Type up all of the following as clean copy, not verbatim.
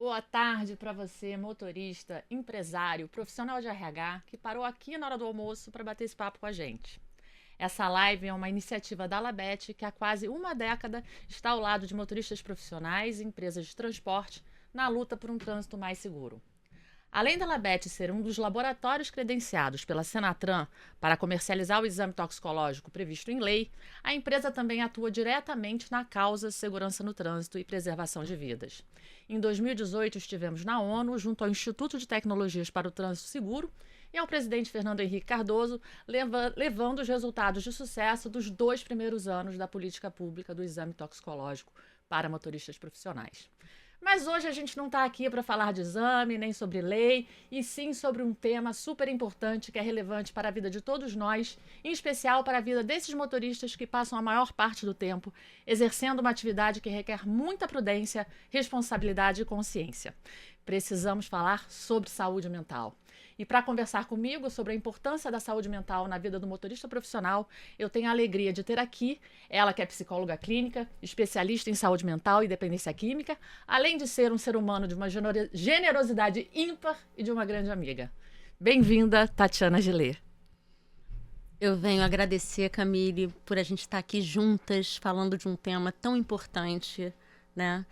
Boa tarde para você, motorista, empresário, profissional de RH, que parou aqui na hora do almoço para bater esse papo com a gente. Essa live é uma iniciativa da Alabete que há quase uma década está ao lado de motoristas profissionais e empresas de transporte na luta por um trânsito mais seguro. Além da Labete ser um dos laboratórios credenciados pela Senatran para comercializar o exame toxicológico previsto em lei, a empresa também atua diretamente na causa segurança no trânsito e preservação de vidas. Em 2018, estivemos na ONU, junto ao Instituto de Tecnologias para o Trânsito Seguro e ao presidente Fernando Henrique Cardoso, levando os resultados de sucesso dos 2 primeiros anos da política pública do exame toxicológico para motoristas profissionais. Mas hoje a gente não está aqui para falar de exame, nem sobre lei, e sim sobre um tema super importante que é relevante para a vida de todos nós, em especial para a vida desses motoristas que passam a maior parte do tempo exercendo uma atividade que requer muita prudência, responsabilidade e consciência. Precisamos falar sobre saúde mental. E para conversar comigo sobre a importância da saúde mental na vida do motorista profissional, eu tenho a alegria de ter aqui ela que é psicóloga clínica, especialista em saúde mental e dependência química, além de ser um ser humano de uma generosidade ímpar e de uma grande amiga. Bem-vinda, Tatiana Gillet. Eu venho agradecer, Camille, por a gente estar aqui juntas falando de um tema tão importante, né?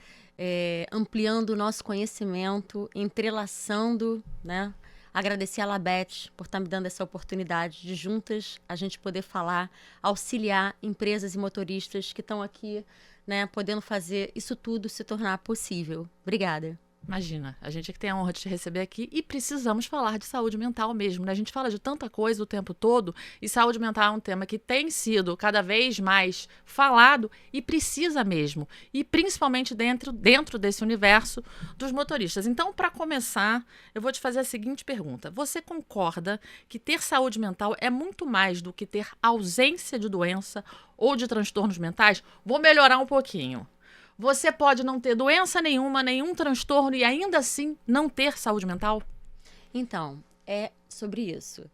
Ampliando o nosso conhecimento, entrelaçando, né? Agradecer a Labete por estar me dando essa oportunidade de juntas a gente poder falar, auxiliar empresas e motoristas que estão aqui, né, podendo fazer isso tudo se tornar possível. Obrigada. Imagina, a gente é que tem a honra de te receber aqui e precisamos falar de saúde mental mesmo, né? A gente fala de tanta coisa o tempo todo e saúde mental é um tema que tem sido cada vez mais falado e precisa mesmo, e principalmente dentro desse universo dos motoristas. Então, para começar, eu vou te fazer a seguinte pergunta. Você concorda que ter saúde mental é muito mais do que ter ausência de doença ou de transtornos mentais? Vou melhorar um pouquinho. Você pode não ter doença nenhuma, nenhum transtorno e ainda assim não ter saúde mental? Então, é sobre isso.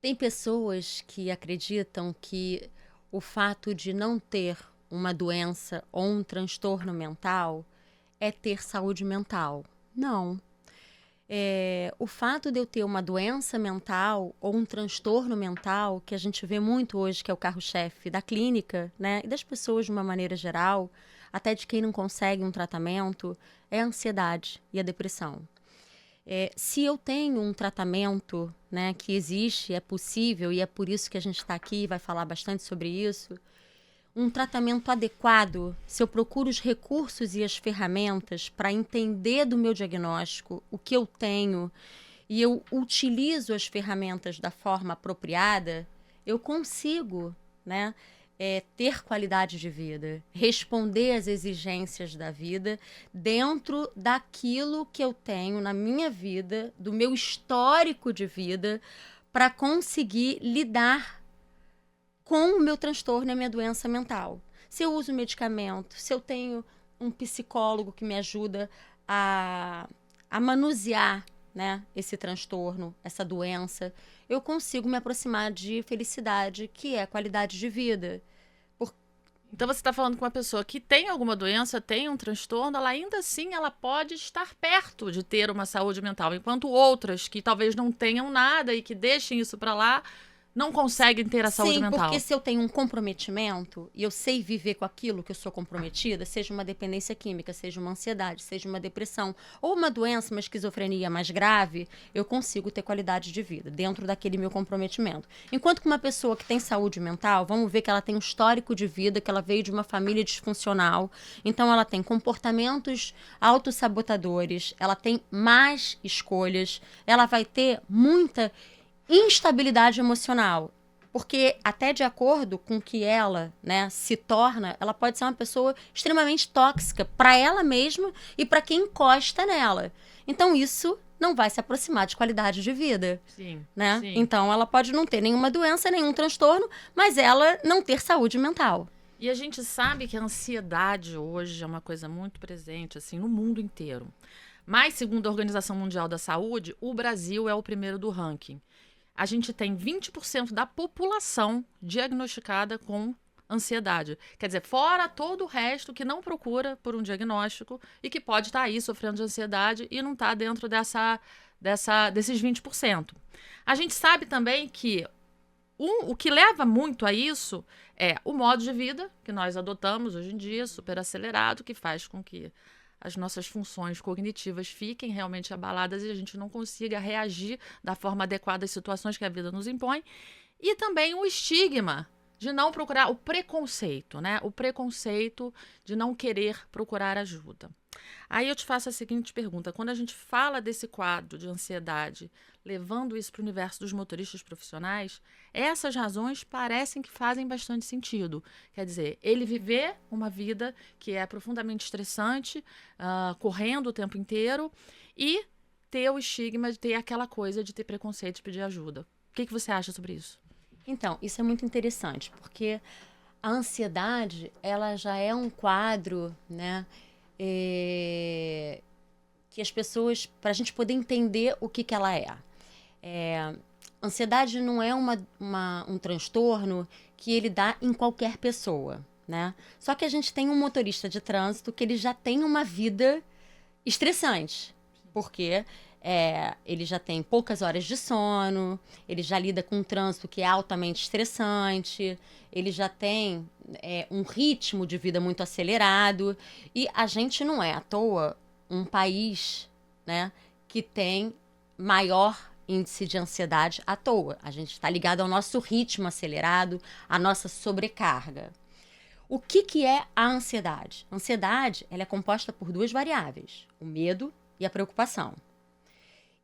Tem pessoas que acreditam que o fato de não ter uma doença ou um transtorno mental é ter saúde mental. Não. O fato de eu ter uma doença mental ou um transtorno mental, que a gente vê muito hoje, que é o carro-chefe da clínica, né, e das pessoas de uma maneira geral, até de quem não consegue um tratamento, é a ansiedade e a depressão. Se eu tenho um tratamento, né, que existe, é possível, e é por isso que a gente está aqui e vai falar bastante sobre isso, um tratamento adequado, se eu procuro os recursos e as ferramentas para entender do meu diagnóstico o que eu tenho e eu utilizo as ferramentas da forma apropriada, eu consigo, né, ter qualidade de vida, responder às exigências da vida dentro daquilo que eu tenho na minha vida, do meu histórico de vida, para conseguir lidar com o meu transtorno e a minha doença mental. Se eu uso medicamento, se eu tenho um psicólogo que me ajuda a manusear, né, esse transtorno, essa doença, eu consigo me aproximar de felicidade, que é qualidade de vida. Então você está falando com uma pessoa que tem alguma doença, tem um transtorno, ela ainda assim ela pode estar perto de ter uma saúde mental, enquanto outras que talvez não tenham nada e que deixem isso para lá, não conseguem ter a saúde Sim, mental. porque se eu tenho um comprometimento e eu sei viver com aquilo que eu sou comprometida, seja uma dependência química, seja uma ansiedade, seja uma depressão ou uma doença, uma esquizofrenia mais grave, eu consigo ter qualidade de vida dentro daquele meu comprometimento. Enquanto que uma pessoa que tem saúde mental, vamos ver que ela tem um histórico de vida, que ela veio de uma família disfuncional, então ela tem comportamentos autossabotadores, ela tem más escolhas, ela vai ter muita instabilidade emocional, porque até de acordo com que ela, né, se torna, ela pode ser uma pessoa extremamente tóxica para ela mesma e para quem encosta nela. Então isso não vai se aproximar de qualidade de vida. Sim, né? sim. Então ela pode não ter nenhuma doença, nenhum transtorno, mas ela não ter saúde mental. E a gente sabe que a ansiedade hoje é uma coisa muito presente assim no mundo inteiro. Mas, segundo a Organização Mundial da Saúde, o Brasil é o primeiro do ranking. A gente tem 20% da população diagnosticada com ansiedade. Quer dizer, fora todo o resto que não procura por um diagnóstico e que pode estar aí sofrendo de ansiedade e não está dentro desses 20%. A gente sabe também que o que leva muito a isso é o modo de vida que nós adotamos hoje em dia, super acelerado, que faz com que as nossas funções cognitivas fiquem realmente abaladas e a gente não consiga reagir da forma adequada às situações que a vida nos impõe. E também o estigma de não procurar, o preconceito, né? O preconceito de não querer procurar ajuda. Aí eu te faço a seguinte pergunta: quando a gente fala desse quadro de ansiedade, levando isso para o universo dos motoristas profissionais, essas razões parecem que fazem bastante sentido. Quer dizer, ele viver uma vida que é profundamente estressante, correndo o tempo inteiro, e ter o estigma de ter aquela coisa de ter preconceito de pedir ajuda. O que você acha sobre isso? Então, isso é muito interessante, porque a ansiedade, ela já é um quadro, né, que as pessoas, para a gente poder entender o que ela é. Ansiedade não é um transtorno que ele dá em qualquer pessoa, né? Só que a gente tem um motorista de trânsito que ele já tem uma vida estressante, porque ele já tem poucas horas de sono, ele já lida com um trânsito que é altamente estressante, ele já tem um ritmo de vida muito acelerado, e a gente não é à toa um país, né, que tem maior índice de ansiedade à toa. A gente está ligado ao nosso ritmo acelerado, à nossa sobrecarga. O que é a ansiedade? A ansiedade, ela é composta por duas variáveis, o medo e a preocupação.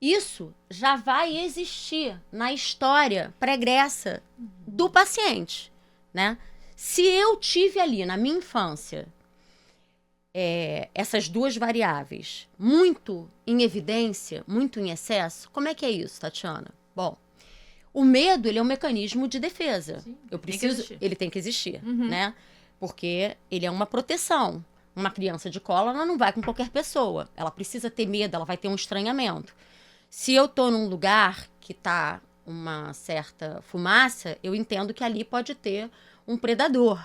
Isso já vai existir na história pregressa do paciente, né? Se eu tive ali na minha infância essas duas variáveis muito em evidência, muito em excesso, como é que é isso, Tatiana? Bom, o medo, ele é um mecanismo de defesa. Sim, ele tem que existir, né? Porque ele é uma proteção. Uma criança de colo, ela não vai com qualquer pessoa. Ela precisa ter medo, ela vai ter um estranhamento. Se eu tô num lugar que tá uma certa fumaça, eu entendo que ali pode ter um predador.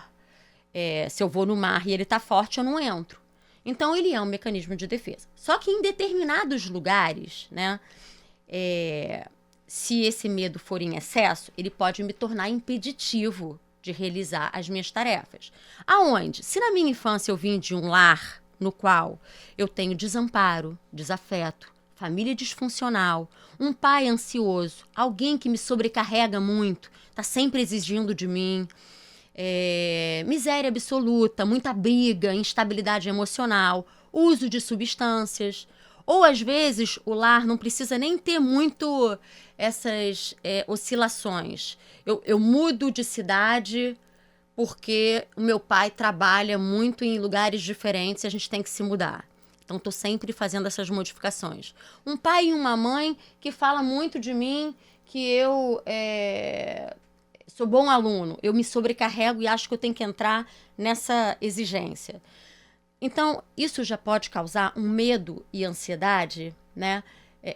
Se eu vou no mar e ele tá forte, eu não entro. Então, ele é um mecanismo de defesa. Só que em determinados lugares, né, se esse medo for em excesso, ele pode me tornar impeditivo de realizar as minhas tarefas. Aonde? Se na minha infância eu vim de um lar no qual eu tenho desamparo, desafeto, família disfuncional, um pai ansioso, alguém que me sobrecarrega muito, está sempre exigindo de mim, miséria absoluta, muita briga, instabilidade emocional, uso de substâncias, ou às vezes o lar não precisa nem ter muito essas oscilações. Eu mudo de cidade porque o meu pai trabalha muito em lugares diferentes e a gente tem que se mudar. Então, estou sempre fazendo essas modificações. Um pai e uma mãe que fala muito de mim, que eu sou bom aluno, eu me sobrecarrego e acho que eu tenho que entrar nessa exigência. Então, isso já pode causar um medo e ansiedade, né?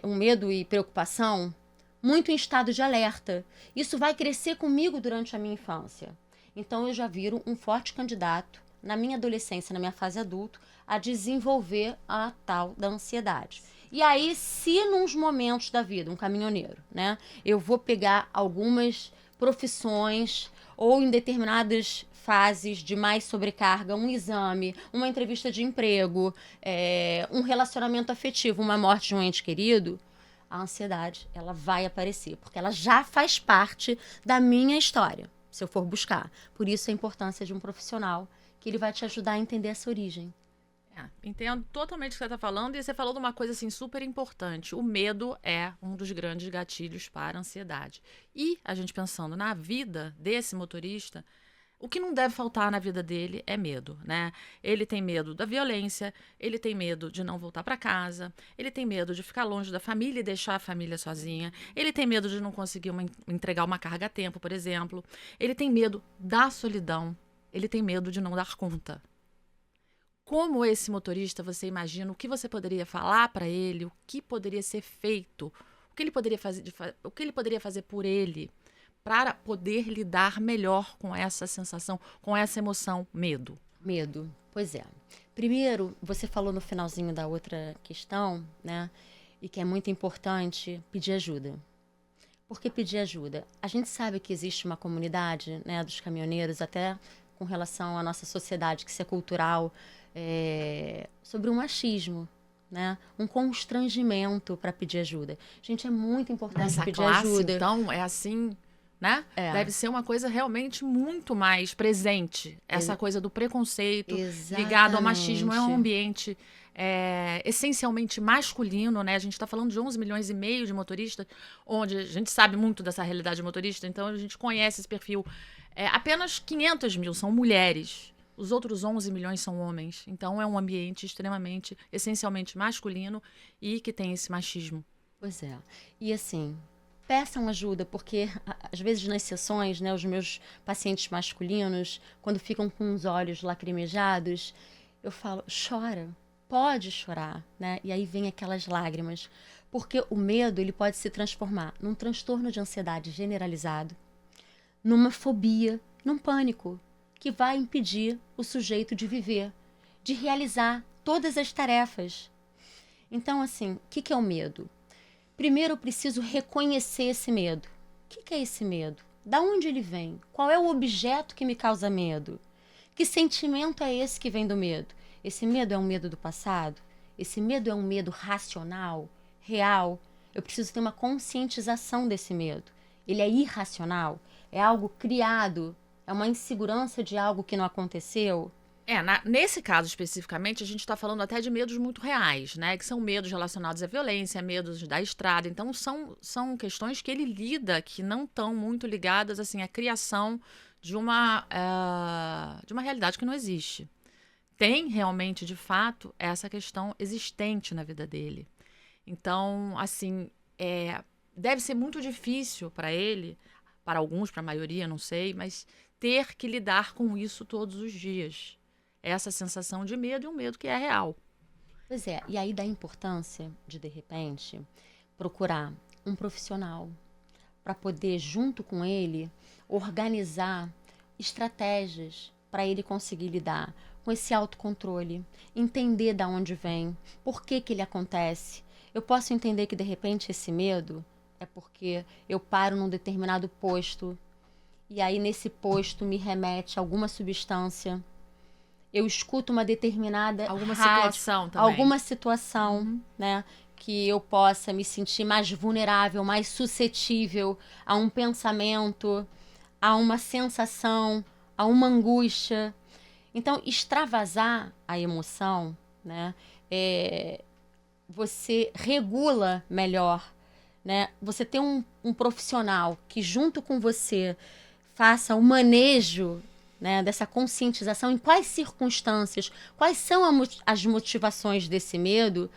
Um medo e preocupação muito em estado de alerta. Isso vai crescer comigo durante a minha infância. Então, eu já viro um forte candidato, na minha adolescência, na minha fase adulto, a desenvolver a tal da ansiedade. E aí, se nos momentos da vida, um caminhoneiro, né, eu vou pegar algumas profissões ou em determinadas fases de mais sobrecarga, um exame, uma entrevista de emprego, um relacionamento afetivo, uma morte de um ente querido, a ansiedade, ela vai aparecer, porque ela já faz parte da minha história, se eu for buscar. Por isso a importância de um profissional, que ele vai te ajudar a entender essa origem. Entendo totalmente o que você está falando, e você falou de uma coisa assim super importante. O medo é um dos grandes gatilhos para a ansiedade. E a gente pensando na vida desse motorista, o que não deve faltar na vida dele é medo, né? Ele tem medo da violência, ele tem medo de não voltar para casa, ele tem medo de ficar longe da família e deixar a família sozinha, ele tem medo de não conseguir entregar uma carga a tempo, por exemplo, ele tem medo da solidão, ele tem medo de não dar conta. Como esse motorista, você imagina o que você poderia falar para ele, o que poderia ser feito, o que ele poderia fazer por ele, para poder lidar melhor com essa sensação, com essa emoção, medo? Medo, pois é. Primeiro, você falou no finalzinho da outra questão, né? E que é muito importante pedir ajuda. Por que pedir ajuda? A gente sabe que existe uma comunidade, né, dos caminhoneiros, até com relação à nossa sociedade, que isso é cultural, sobre o machismo, né? Um constrangimento para pedir ajuda. Gente, é muito importante Nessa pedir classe, ajuda. então, é assim, né? Deve ser uma coisa realmente muito mais presente. Essa coisa do preconceito ligado ao machismo. É um ambiente essencialmente masculino, né? A gente está falando de 11 milhões e meio de motoristas, onde a gente sabe muito dessa realidade de motorista, então a gente conhece esse perfil. Apenas 500 mil são mulheres. Os outros 11 milhões são homens. Então, é um ambiente extremamente, essencialmente masculino e que tem esse machismo. Pois é. E assim, peçam ajuda, porque às vezes nas sessões, né, os meus pacientes masculinos, quando ficam com os olhos lacrimejados, eu falo, chora, pode chorar, né? E aí vem aquelas lágrimas. Porque o medo, ele pode se transformar num transtorno de ansiedade generalizado, numa fobia, num pânico, que vai impedir o sujeito de viver, de realizar todas as tarefas. Então, assim, o que é o medo? Primeiro, eu preciso reconhecer esse medo. O que é esse medo? Da onde ele vem? Qual é o objeto que me causa medo? Que sentimento é esse que vem do medo? Esse medo é um medo do passado? Esse medo é um medo racional, real? Eu preciso ter uma conscientização desse medo. Ele é irracional? É algo criado? É uma insegurança de algo que não aconteceu? Nesse caso especificamente, a gente está falando até de medos muito reais, né? Que são medos relacionados à violência, medos da estrada. Então, são questões que ele lida, que não estão muito ligadas assim, à criação de uma realidade que não existe. Tem realmente, de fato, essa questão existente na vida dele. Então, assim, deve ser muito difícil para ele, para alguns, para a maioria, não sei, mas ter que lidar com isso todos os dias. Essa sensação de medo e um medo que é real. Pois é, e aí dá importância de repente, procurar um profissional para poder, junto com ele, organizar estratégias para ele conseguir lidar com esse autocontrole, entender de onde vem, por que ele acontece. Eu posso entender que, de repente, esse medo é porque eu paro num determinado posto e aí nesse posto me remete a alguma substância. Eu escuto uma determinada situação também. Alguma situação, né? Que eu possa me sentir mais vulnerável, mais suscetível a um pensamento, a uma sensação, a uma angústia. Então, extravasar a emoção, né? Você regula melhor, né? Você tem um profissional que junto com você faça o manejo, né, dessa conscientização, em quais circunstâncias, quais são as motivações desse medo,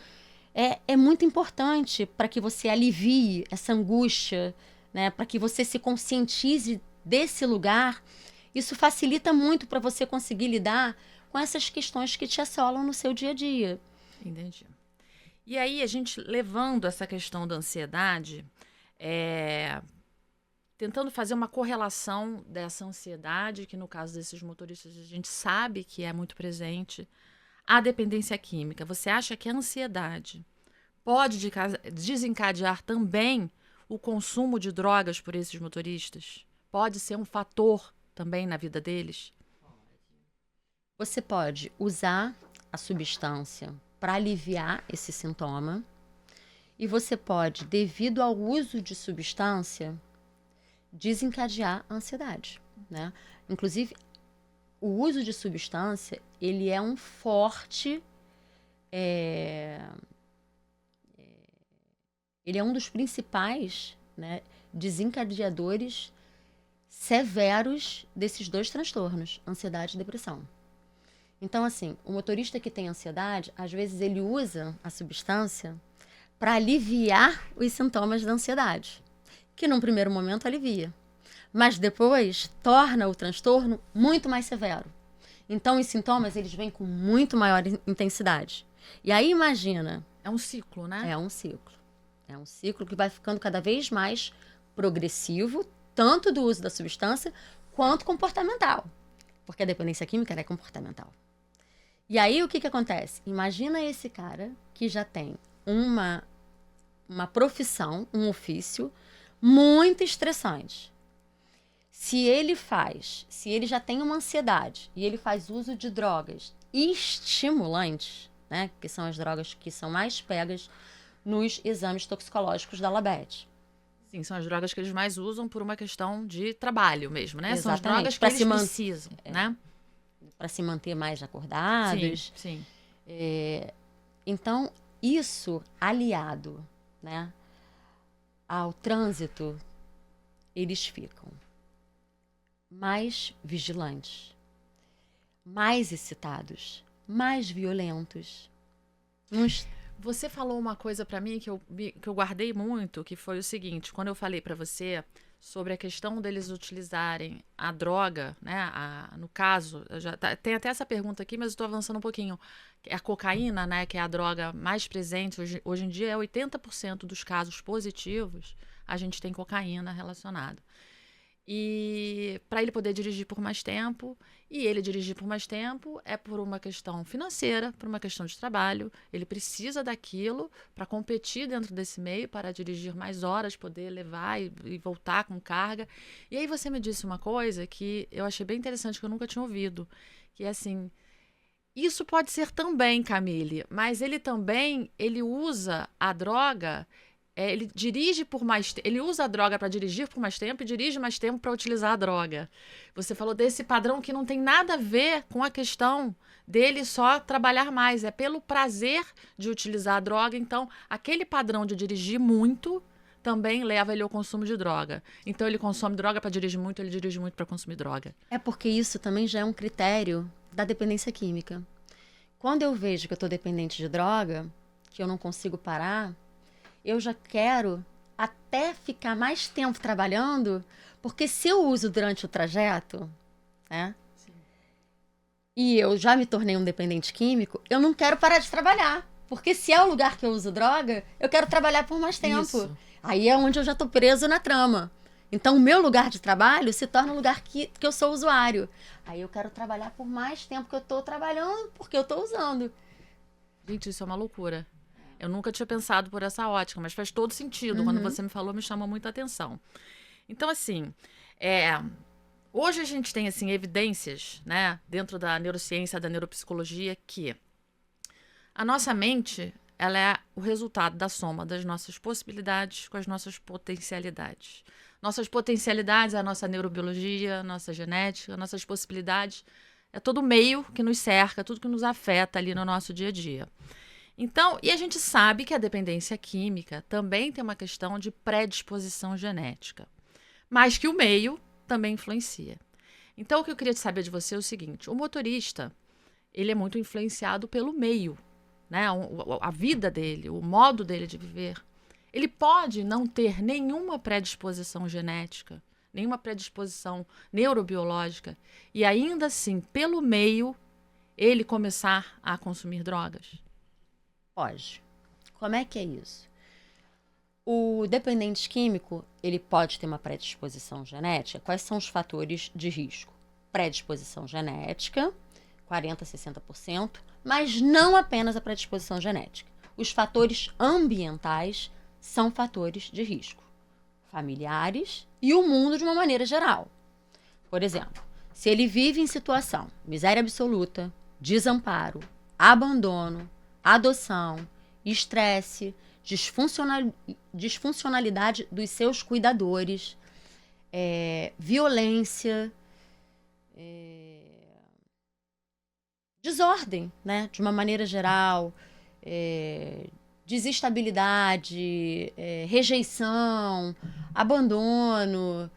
é muito importante para que você alivie essa angústia, né, para que você se conscientize desse lugar. Isso facilita muito para você conseguir lidar com essas questões que te assolam no seu dia a dia. Entendi. E aí, a gente levando essa questão da ansiedade, tentando fazer uma correlação dessa ansiedade, que no caso desses motoristas a gente sabe que é muito presente, à dependência química. Você acha que a ansiedade pode desencadear também o consumo de drogas por esses motoristas? Pode ser um fator também na vida deles? Você pode usar a substância para aliviar esse sintoma e você pode, devido ao uso de substância, desencadear a ansiedade, né? Inclusive, o uso de substância, ele é um forte... ele é um dos principais, né, desencadeadores severos desses dois transtornos, ansiedade e depressão. Então, assim, o motorista que tem ansiedade, às vezes ele usa a substância para aliviar os sintomas da ansiedade, que num primeiro momento alivia, mas depois torna o transtorno muito mais severo. Então, os sintomas, eles vêm com muito maior intensidade. E aí, imagina... É um ciclo, né? É um ciclo. É um ciclo que vai ficando cada vez mais progressivo, tanto do uso da substância quanto comportamental, porque a dependência química ela é comportamental. E aí o que acontece? Imagina esse cara que já tem uma profissão, um ofício muito estressante. Se ele já tem uma ansiedade e ele faz uso de drogas estimulantes, né, que são as drogas que são mais pegas nos exames toxicológicos da LABET. Sim, são as drogas que eles mais usam por uma questão de trabalho mesmo, né? Exatamente. São as drogas que eles precisam, né? Para se manter mais acordados. Sim. Então, isso aliado, né, ao trânsito, eles ficam mais vigilantes, mais excitados, mais violentos. Você falou uma coisa para mim que eu guardei muito, que foi o seguinte: quando eu falei para você sobre a questão deles utilizarem a droga, né? No caso, tem até essa pergunta aqui, mas eu estou avançando um pouquinho. A cocaína, né? Que é a droga mais presente hoje em dia, é 80% dos casos positivos, a gente tem cocaína relacionada. E para ele poder dirigir por mais tempo, e ele dirigir por mais tempo é por uma questão financeira, por uma questão de trabalho. Ele precisa daquilo para competir dentro desse meio, para dirigir mais horas, poder levar e voltar com carga. E aí você me disse uma coisa que eu achei bem interessante, que eu nunca tinha ouvido, que é assim: isso pode ser também, Camille, mas ele usa a droga. Ele dirige por mais tempo, ele usa a droga para dirigir por mais tempo e dirige mais tempo para utilizar a droga. Você falou desse padrão que não tem nada a ver com a questão dele só trabalhar mais, é pelo prazer de utilizar a droga. Então, aquele padrão de dirigir muito também leva ele ao consumo de droga. Então, ele consome droga para dirigir muito, ele dirige muito para consumir droga. É porque isso também já é um critério da dependência química. Quando eu vejo que eu estou dependente de droga, que eu não consigo parar, eu já quero até ficar mais tempo trabalhando, porque se eu uso durante o trajeto, né? Sim. E eu já me tornei um dependente químico, eu não quero parar de trabalhar. Porque se é o lugar que eu uso droga, eu quero trabalhar por mais tempo. Isso. Aí é onde eu já estou preso na trama. Então, o meu lugar de trabalho se torna um lugar que eu sou usuário. Aí eu quero trabalhar por mais tempo que eu estou trabalhando, porque eu estou usando. Gente, isso é uma loucura. Eu nunca tinha pensado por essa ótica, mas faz todo sentido. Quando você me falou, me chamou muita atenção. Então, assim, hoje a gente tem assim, evidências, né, dentro da neurociência, da neuropsicologia, que a nossa mente, ela é o resultado da soma das nossas possibilidades com as nossas potencialidades. Nossas potencialidades é a nossa neurobiologia, nossa genética, nossas possibilidades é todo o meio que nos cerca, tudo que nos afeta ali no nosso dia a dia. Então, e a gente sabe que a dependência química também tem uma questão de predisposição genética, mas que o meio também influencia. Então, o que eu queria saber de você é o seguinte: o motorista, ele é muito influenciado pelo meio, né? A vida dele, o modo dele de viver. Ele pode não ter nenhuma predisposição genética, nenhuma predisposição neurobiológica, e ainda assim, pelo meio, ele começar a consumir drogas. Pode. Como é que é isso? O dependente químico, ele pode ter uma predisposição genética. Quais são os fatores de risco? Predisposição genética, 40% a 60%, mas não apenas a predisposição genética. Os fatores ambientais são fatores de risco. Familiares e o mundo de uma maneira geral. Por exemplo, se ele vive em situação miséria absoluta, desamparo, abandono, adoção, estresse, disfuncionalidade dos seus cuidadores, violência, desordem, né? De uma maneira geral, desestabilidade, rejeição, abandono,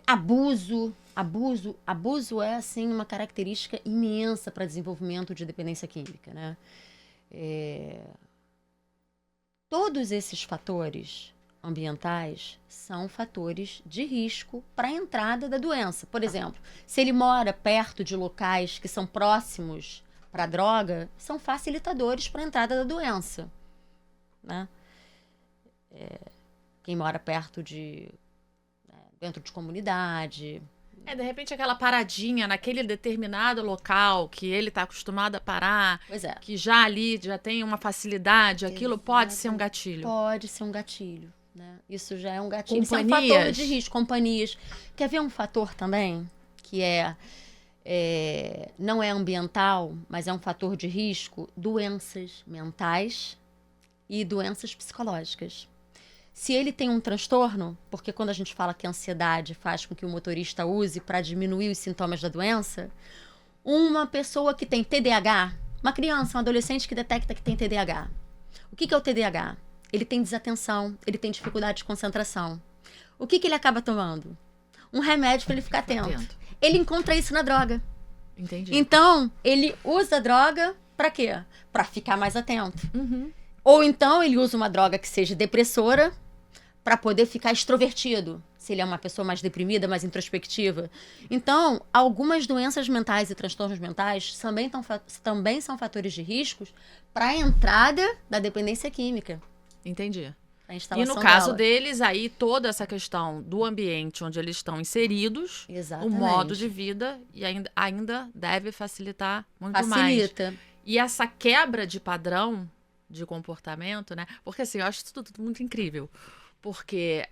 abuso. Abuso é, assim, uma característica imensa para desenvolvimento de dependência química, né? Todos esses fatores ambientais são fatores de risco para a entrada da doença. Por exemplo, se ele mora perto de locais que são próximos para a droga, são facilitadores para a entrada da doença, né? Quem mora perto de dentro de comunidade. De repente aquela paradinha naquele determinado local que ele está acostumado a parar, Pois é. que já ali já tem uma facilidade, aquilo pode ser um gatilho. Pode ser um gatilho, né? Isso já é um gatilho. Isso Companhias. é um fator de risco. Companhias. Quer ver um fator também que não é ambiental, mas é um fator de risco? Doenças mentais e doenças psicológicas. Se ele tem um transtorno, porque quando a gente fala que a ansiedade faz com que o motorista use para diminuir os sintomas da doença, uma pessoa que tem TDAH, uma criança, um adolescente que detecta que tem TDAH. O que é o TDAH? Ele tem desatenção, ele tem dificuldade de concentração. O que ele acaba tomando? Um remédio para ele ficar atento. Ele encontra isso na droga. Entendi. Então, ele usa a droga para quê? Para ficar mais atento. Uhum. Ou então ele usa uma droga que seja depressora para poder ficar extrovertido, se ele é uma pessoa mais deprimida, mais introspectiva. Então, algumas doenças mentais e transtornos mentais também são fatores de riscos para a entrada da dependência química. Entendi. E no caso deles, aí toda essa questão do ambiente onde eles estão inseridos, Exatamente. o modo de vida, e ainda deve facilitar muito mais. Facilita. E essa quebra de padrão de comportamento, né? Porque assim, eu acho isso tudo muito incrível. Porque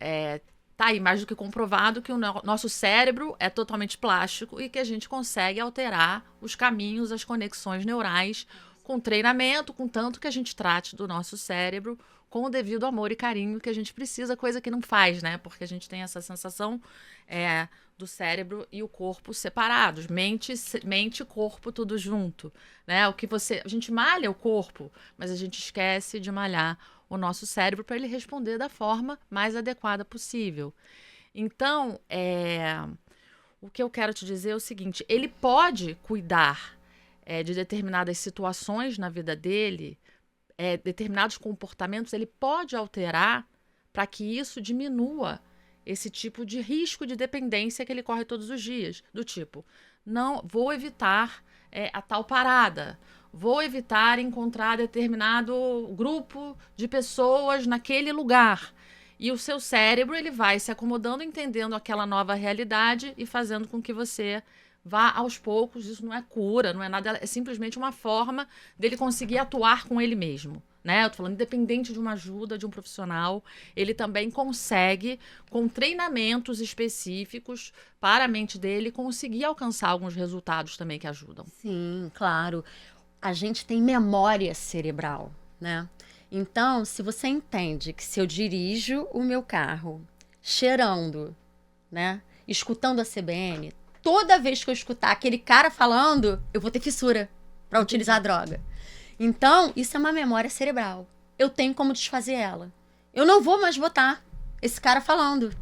tá aí mais do que comprovado que o nosso cérebro é totalmente plástico e que a gente consegue alterar os caminhos, as conexões neurais com treinamento, com tanto que a gente trate do nosso cérebro com o devido amor e carinho que a gente precisa, coisa que não faz, né? Porque a gente tem essa sensação do cérebro e o corpo separados, mente e corpo tudo junto, né? A gente malha o corpo, mas a gente esquece de malhar o nosso cérebro para ele responder da forma mais adequada possível. Então, o que eu quero te dizer é o seguinte, ele pode cuidar de determinadas situações na vida dele, determinados comportamentos, ele pode alterar para que isso diminua esse tipo de risco de dependência que ele corre todos os dias. Do tipo, não vou evitar a tal parada, vou evitar encontrar determinado grupo de pessoas naquele lugar. E o seu cérebro ele vai se acomodando, entendendo aquela nova realidade e fazendo com que você vá aos poucos. Isso não é cura, não é nada, é simplesmente uma forma dele conseguir atuar com ele mesmo. Né? Eu tô falando, independente de uma ajuda de um profissional, ele também consegue, com treinamentos específicos para a mente dele, conseguir alcançar alguns resultados também que ajudam. Sim, claro. A gente tem memória cerebral, né? Então, se você entende que se eu dirijo o meu carro cheirando, né? Escutando a CBN, toda vez que eu escutar aquele cara falando, eu vou ter fissura para utilizar a droga. Então, isso é uma memória cerebral. Eu tenho como desfazer ela. Eu não vou mais botar esse cara falando.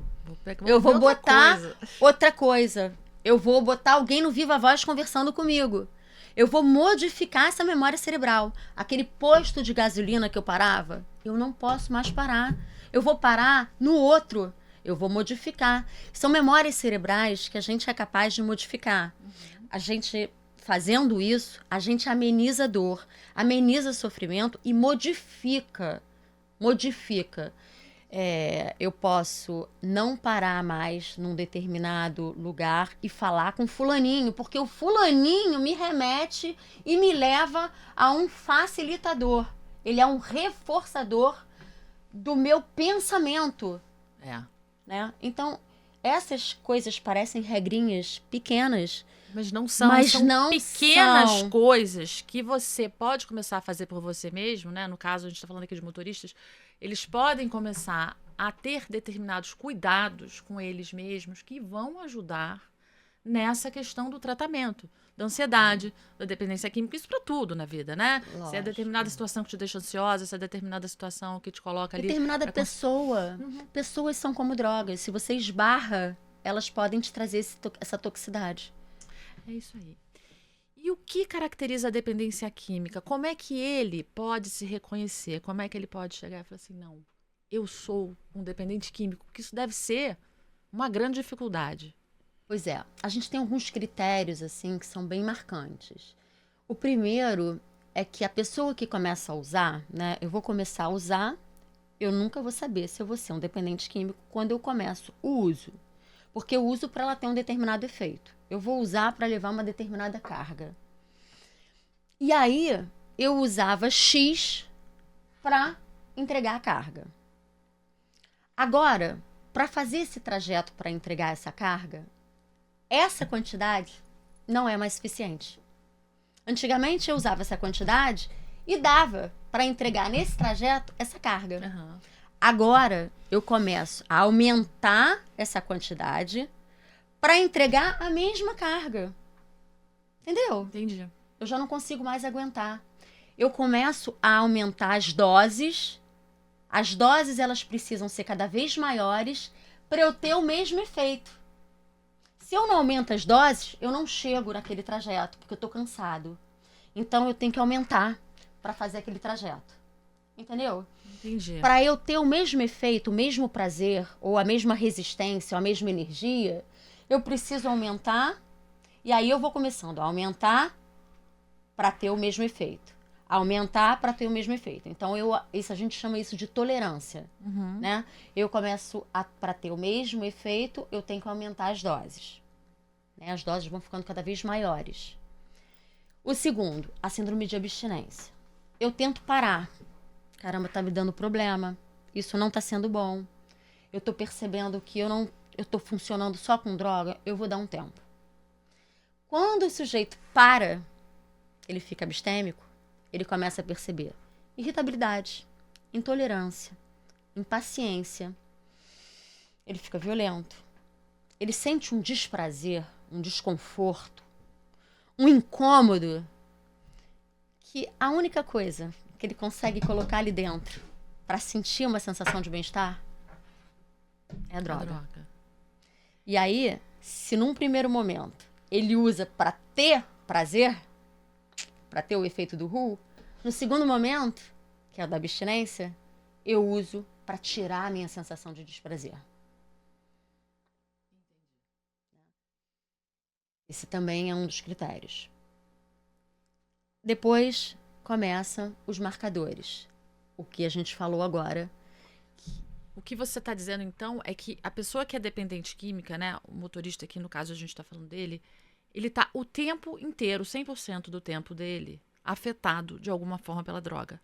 Eu vou botar outra coisa. Eu vou botar alguém no Viva Voz conversando comigo. Eu vou modificar essa memória cerebral. Aquele posto de gasolina que eu parava, eu não posso mais parar. Eu vou parar no outro. Eu vou modificar. São memórias cerebrais que a gente é capaz de modificar. A gente, fazendo isso, a gente ameniza a dor, ameniza o sofrimento e modifica. Eu posso não parar mais num determinado lugar e falar com fulaninho, porque o fulaninho me remete e me leva a um facilitador. Ele é um reforçador do meu pensamento. Né? Então, essas coisas parecem regrinhas pequenas, mas não são. São pequenas coisas que você pode começar a fazer por você mesmo, né? No caso, a gente está falando aqui de motoristas, eles podem começar a ter determinados cuidados com eles mesmos que vão ajudar nessa questão do tratamento, da ansiedade, da dependência química, isso para tudo na vida, né? Lógico. Se é determinada situação que te deixa ansiosa, se é determinada situação que te coloca ali... Determinada pessoa. Pessoas são como drogas. Se você esbarra, elas podem te trazer essa toxicidade. É isso aí. E o que caracteriza a dependência química? Como é que ele pode se reconhecer? Como é que ele pode chegar e falar assim, não, eu sou um dependente químico? Porque isso deve ser uma grande dificuldade. Pois é. A gente tem alguns critérios, assim, que são bem marcantes. O primeiro é que a pessoa que começa a usar, né? Eu vou começar a usar, eu nunca vou saber se eu vou ser um dependente químico quando eu começo o uso. porque eu uso para ela ter um determinado efeito. Eu vou usar para levar uma determinada carga. E aí, eu usava X para entregar a carga. Agora, para fazer esse trajeto para entregar essa carga, essa quantidade não é mais suficiente. Antigamente eu usava essa quantidade e dava para entregar nesse trajeto essa carga. Uhum. Agora eu começo a aumentar essa quantidade para entregar a mesma carga. Entendeu? Entendi. Eu já não consigo mais aguentar. Eu começo a aumentar as doses. As doses, elas precisam ser cada vez maiores para eu ter o mesmo efeito. Se eu não aumento as doses, eu não chego naquele trajeto, porque eu estou cansado. Então, eu tenho que aumentar para fazer aquele trajeto. Entendeu? Entendi. Para eu ter o mesmo efeito, o mesmo prazer, ou a mesma resistência, ou a mesma energia, eu preciso aumentar. E aí eu vou começando a aumentar para ter o mesmo efeito. Aumentar para ter o mesmo efeito. Então, a gente chama isso de tolerância. Uhum. Né? Eu começo para ter o mesmo efeito, eu tenho que aumentar as doses. Né? As doses vão ficando cada vez maiores. O segundo, a síndrome de abstinência. Eu tento parar. Caramba, tá me dando problema. Isso não tá sendo bom. Eu tô percebendo que eu tô funcionando só com droga, eu vou dar um tempo. Quando o sujeito para, ele fica abstêmico, ele começa a perceber irritabilidade, intolerância, impaciência. Ele fica violento. Ele sente um desprazer, um desconforto, um incômodo, que a única coisa que ele consegue colocar ali dentro para sentir uma sensação de bem-estar é a droga. E aí, se num primeiro momento ele usa para ter prazer, para ter o efeito do RU, no segundo momento, que é o da abstinência, eu uso para tirar a minha sensação de desprazer. Esse também é um dos critérios. Depois começam os marcadores. O que a gente falou agora. O que você está dizendo, então, é que a pessoa que é dependente química, né, o motorista aqui, no caso, a gente está falando dele, ele está o tempo inteiro, 100% do tempo dele, afetado de alguma forma pela droga.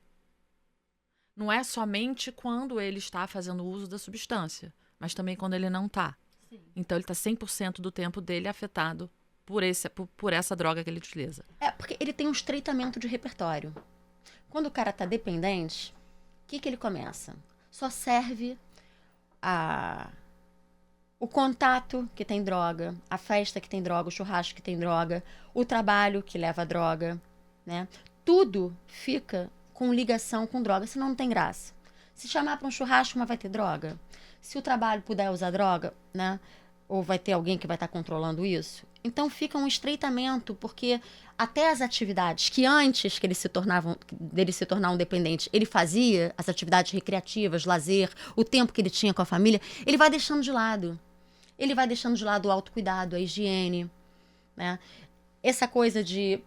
Não é somente quando ele está fazendo uso da substância, mas também quando ele não está. Então, ele está 100% do tempo dele afetado por essa droga que ele utiliza. É, porque ele tem um estreitamento de repertório. Quando o cara está dependente, o que ele começa? Só serve o contato que tem droga, a festa que tem droga, o churrasco que tem droga, o trabalho que leva a droga, né? Tudo fica com ligação com droga, senão não tem graça. Se chamar para um churrasco, mas vai ter droga. Se o trabalho puder usar droga, né? Ou vai ter alguém que vai estar controlando isso. Então fica um estreitamento, porque até as atividades que antes que dele se tornar um dependente, ele fazia, as atividades recreativas, lazer, o tempo que ele tinha com a família, ele vai deixando de lado. Ele vai deixando de lado o autocuidado, a higiene, né? Essa coisa de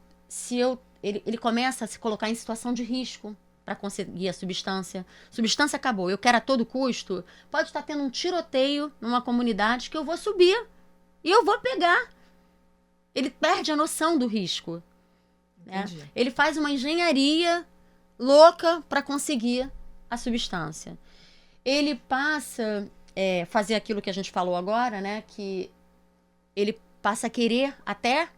ele começa a se colocar em situação de risco para conseguir a substância. Substância acabou, eu quero a todo custo. Pode estar tendo um tiroteio numa comunidade que eu vou subir e eu vou pegar. Ele perde a noção do risco. Né? Ele faz uma engenharia louca para conseguir a substância. Ele passa a fazer aquilo que a gente falou agora, né? Que ele passa a querer até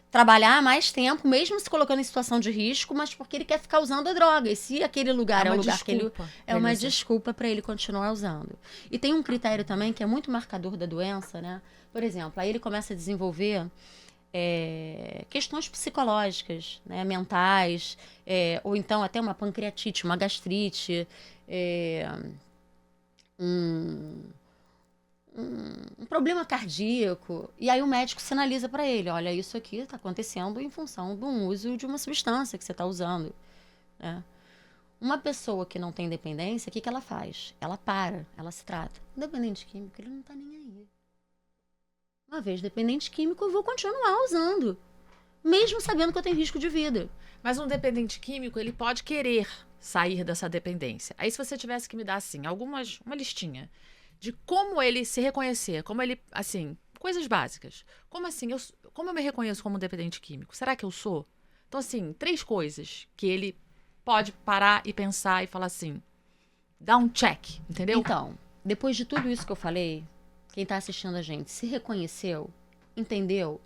trabalhar mais tempo, mesmo se colocando em situação de risco, mas porque ele quer ficar usando a droga. E se aquele lugar é um lugar que ele... É uma desculpa para ele continuar usando. E tem um critério também que é muito marcador da doença, né? Por exemplo, aí ele começa a desenvolver questões psicológicas, né? Mentais, ou então até uma pancreatite, uma gastrite, um problema cardíaco, e aí o médico sinaliza para ele, olha, isso aqui está acontecendo em função do uso de uma substância que você está usando. Né? Uma pessoa que não tem dependência, o que ela faz? Ela para, ela se trata. O dependente químico, ele não está nem aí. Uma vez dependente químico, eu vou continuar usando, mesmo sabendo que eu tenho risco de vida. Mas um dependente químico, ele pode querer sair dessa dependência. Aí se você tivesse que me dar, assim, uma listinha de como ele se reconhecer, como ele, assim, coisas básicas. Como assim, como eu me reconheço como um dependente químico? Será que eu sou? Então, assim, 3 coisas que ele pode parar e pensar e falar assim, dá um check, entendeu? Então, depois de tudo isso que eu falei, quem tá assistindo a gente se reconheceu, entendeu,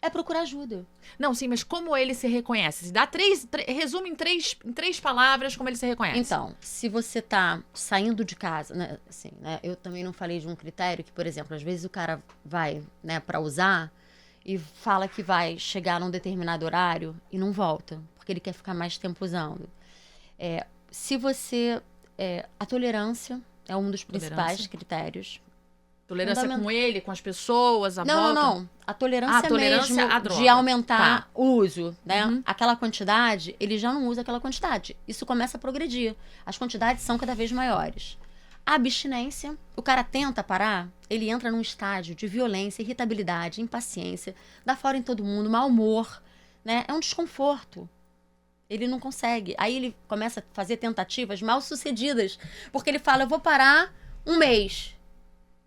é procurar ajuda. Não, sim, mas como ele se reconhece? Dá resume em três palavras como ele se reconhece. Então, se você tá saindo de casa, né, assim, né, eu também não falei de um critério que, por exemplo, às vezes o cara vai, né, para usar e fala que vai chegar num determinado horário e não volta, porque ele quer ficar mais tempo usando. Se você, a tolerância é um dos principais critérios. Tolerância com ele, com as pessoas, a volta? Não. A tolerância tolerância mesmo à droga. de aumentar Tá. o uso, né? Uhum. Aquela quantidade, ele já não usa aquela quantidade. Isso começa a progredir. As quantidades são cada vez maiores. A abstinência, o cara tenta parar, ele entra num estágio de violência, irritabilidade, impaciência, dá fora em todo mundo, mau humor, né? É um desconforto. Ele não consegue. Aí ele começa a fazer tentativas mal sucedidas, porque ele fala, eu vou parar um mês.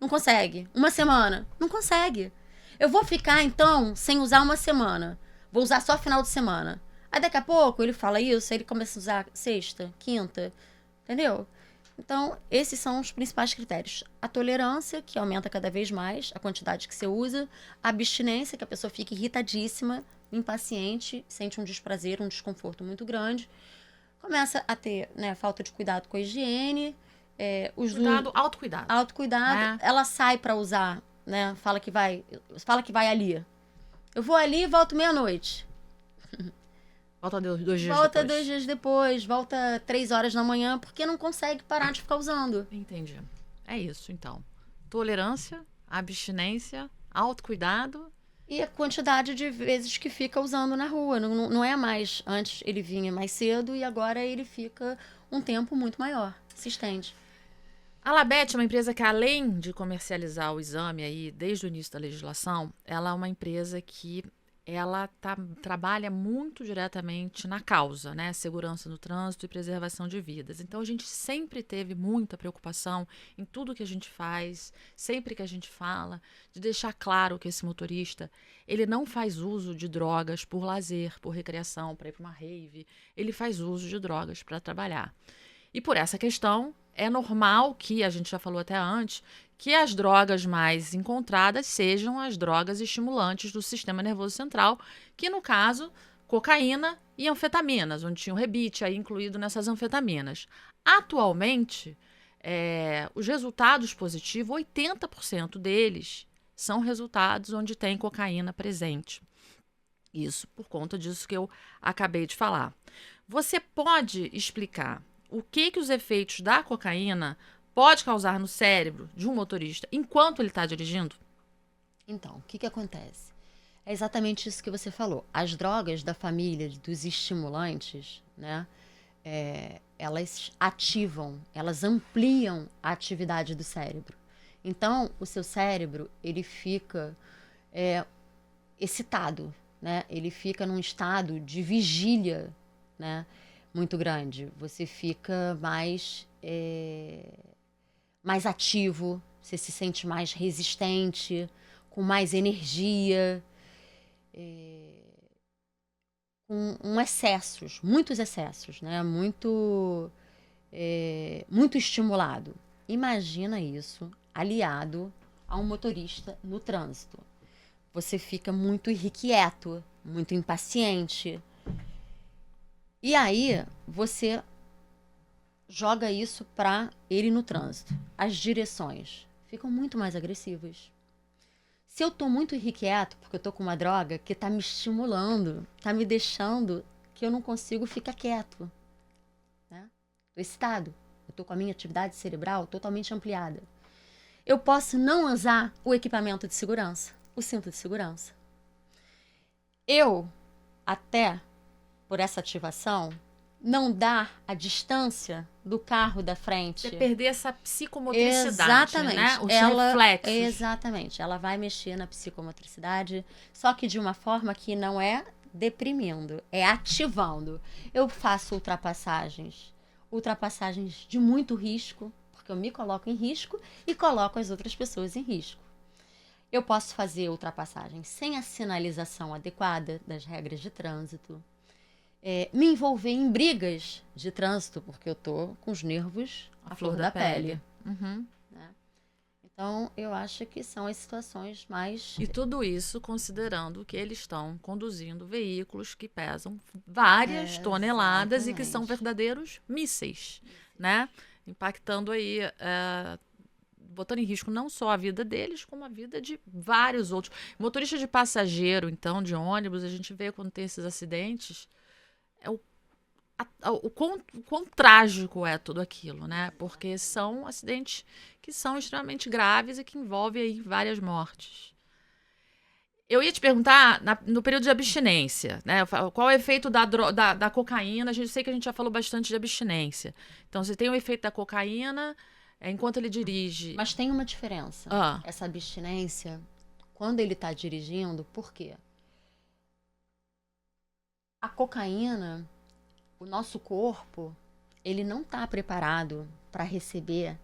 Não consegue. Uma semana. Não consegue. Eu vou ficar, então, sem usar uma semana. Vou usar só final de semana. Aí daqui a pouco ele fala isso, aí ele começa a usar sexta, quinta. Entendeu? Então, esses são os principais critérios. A tolerância, que aumenta cada vez mais a quantidade que você usa. A abstinência, que a pessoa fica irritadíssima, impaciente, sente um desprazer, um desconforto muito grande. Começa a ter, né, falta de cuidado com a higiene. Autocuidado. Autocuidado. Ela sai pra usar, né? Fala que vai ali. Eu vou ali e volto meia-noite. Volta 2 dias depois. Volta 2 dias depois, volta 3 horas da manhã, porque não consegue parar de ficar usando. Entendi. É isso, então. Tolerância, abstinência, autocuidado. E a quantidade de vezes que fica usando na rua. Não é mais. Antes ele vinha mais cedo e agora ele fica um tempo muito maior. Se estende. A Labete é uma empresa que, além de comercializar o exame aí desde o início da legislação, ela é uma empresa que ela trabalha muito diretamente na causa, né? Segurança no trânsito e preservação de vidas. Então, a gente sempre teve muita preocupação em tudo que a gente faz, sempre que a gente fala, de deixar claro que esse motorista, ele não faz uso de drogas por lazer, por recreação, para ir para uma rave. Ele faz uso de drogas para trabalhar. E por essa questão, é normal que, a gente já falou até antes, que as drogas mais encontradas sejam as drogas estimulantes do sistema nervoso central, que no caso, cocaína e anfetaminas, onde tinha o rebite aí incluído nessas anfetaminas. Atualmente, os resultados positivos, 80% deles são resultados onde tem cocaína presente. Isso por conta disso que eu acabei de falar. Você pode explicar o que os efeitos da cocaína pode causar no cérebro de um motorista enquanto ele está dirigindo? Então, o que acontece? É exatamente isso que você falou. As drogas da família dos estimulantes, né? Elas ativam, elas ampliam a atividade do cérebro. Então, o seu cérebro, ele fica excitado, né? Ele fica num estado de vigília, né? Muito grande. Você fica mais ativo, você se sente mais resistente, com mais energia, com excessos, muitos excessos, né? Muito estimulado. Imagina isso aliado a um motorista no trânsito. Você fica muito irrequieto, muito impaciente. E aí, você joga isso para ele no trânsito. As direções ficam muito mais agressivas. Se eu tô muito irrequieto, porque eu tô com uma droga que tá me estimulando, tá me deixando que eu não consigo ficar quieto, né? Tô excitado. Eu tô com a minha atividade cerebral totalmente ampliada. Eu posso não usar o equipamento de segurança, o cinto de segurança. Até por essa ativação, não dar a distância do carro da frente. Você perder essa psicomotricidade, exatamente, né? Os reflexos. Exatamente. Ela vai mexer na psicomotricidade, só que de uma forma que não é deprimindo, é ativando. Eu faço ultrapassagens de muito risco, porque porque eu me coloco em risco e coloco as outras pessoas em risco. Eu posso fazer ultrapassagem sem a sinalização adequada das regras de trânsito. Me envolver em brigas de trânsito, porque eu tô com os nervos à flor da pele. Uhum. Né? Então, eu acho que são as situações mais... E tudo isso considerando que eles estão conduzindo veículos que pesam várias toneladas e que são verdadeiros mísseis, né? Impactando aí, botando em risco não só a vida deles, como a vida de vários outros. Motorista de passageiro, então, de ônibus, a gente vê quando tem esses acidentes, o quão trágico é tudo aquilo, né? Porque são acidentes que são extremamente graves e que envolvem aí várias mortes. Eu ia te perguntar, no período de abstinência, né? Qual é o efeito da cocaína? Sei que a gente já falou bastante de abstinência. Então, você tem o efeito da cocaína enquanto ele dirige. Mas tem uma diferença. Essa abstinência, quando ele está dirigindo, por quê? A cocaína, o nosso corpo, ele não está preparado para receber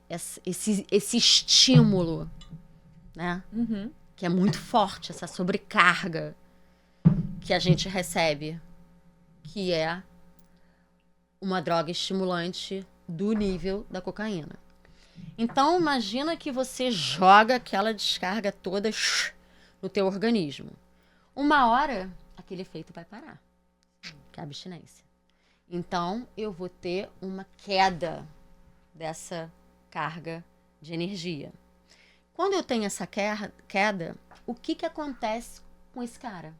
esse estímulo, né? Uhum. Que é muito forte, essa sobrecarga que a gente recebe, que é uma droga estimulante do nível da cocaína. Então, imagina que você joga aquela descarga toda no teu organismo. Uma hora, aquele efeito vai parar, que é a abstinência. Então, eu vou ter uma queda dessa carga de energia. Quando eu tenho essa queda, o que acontece com esse cara?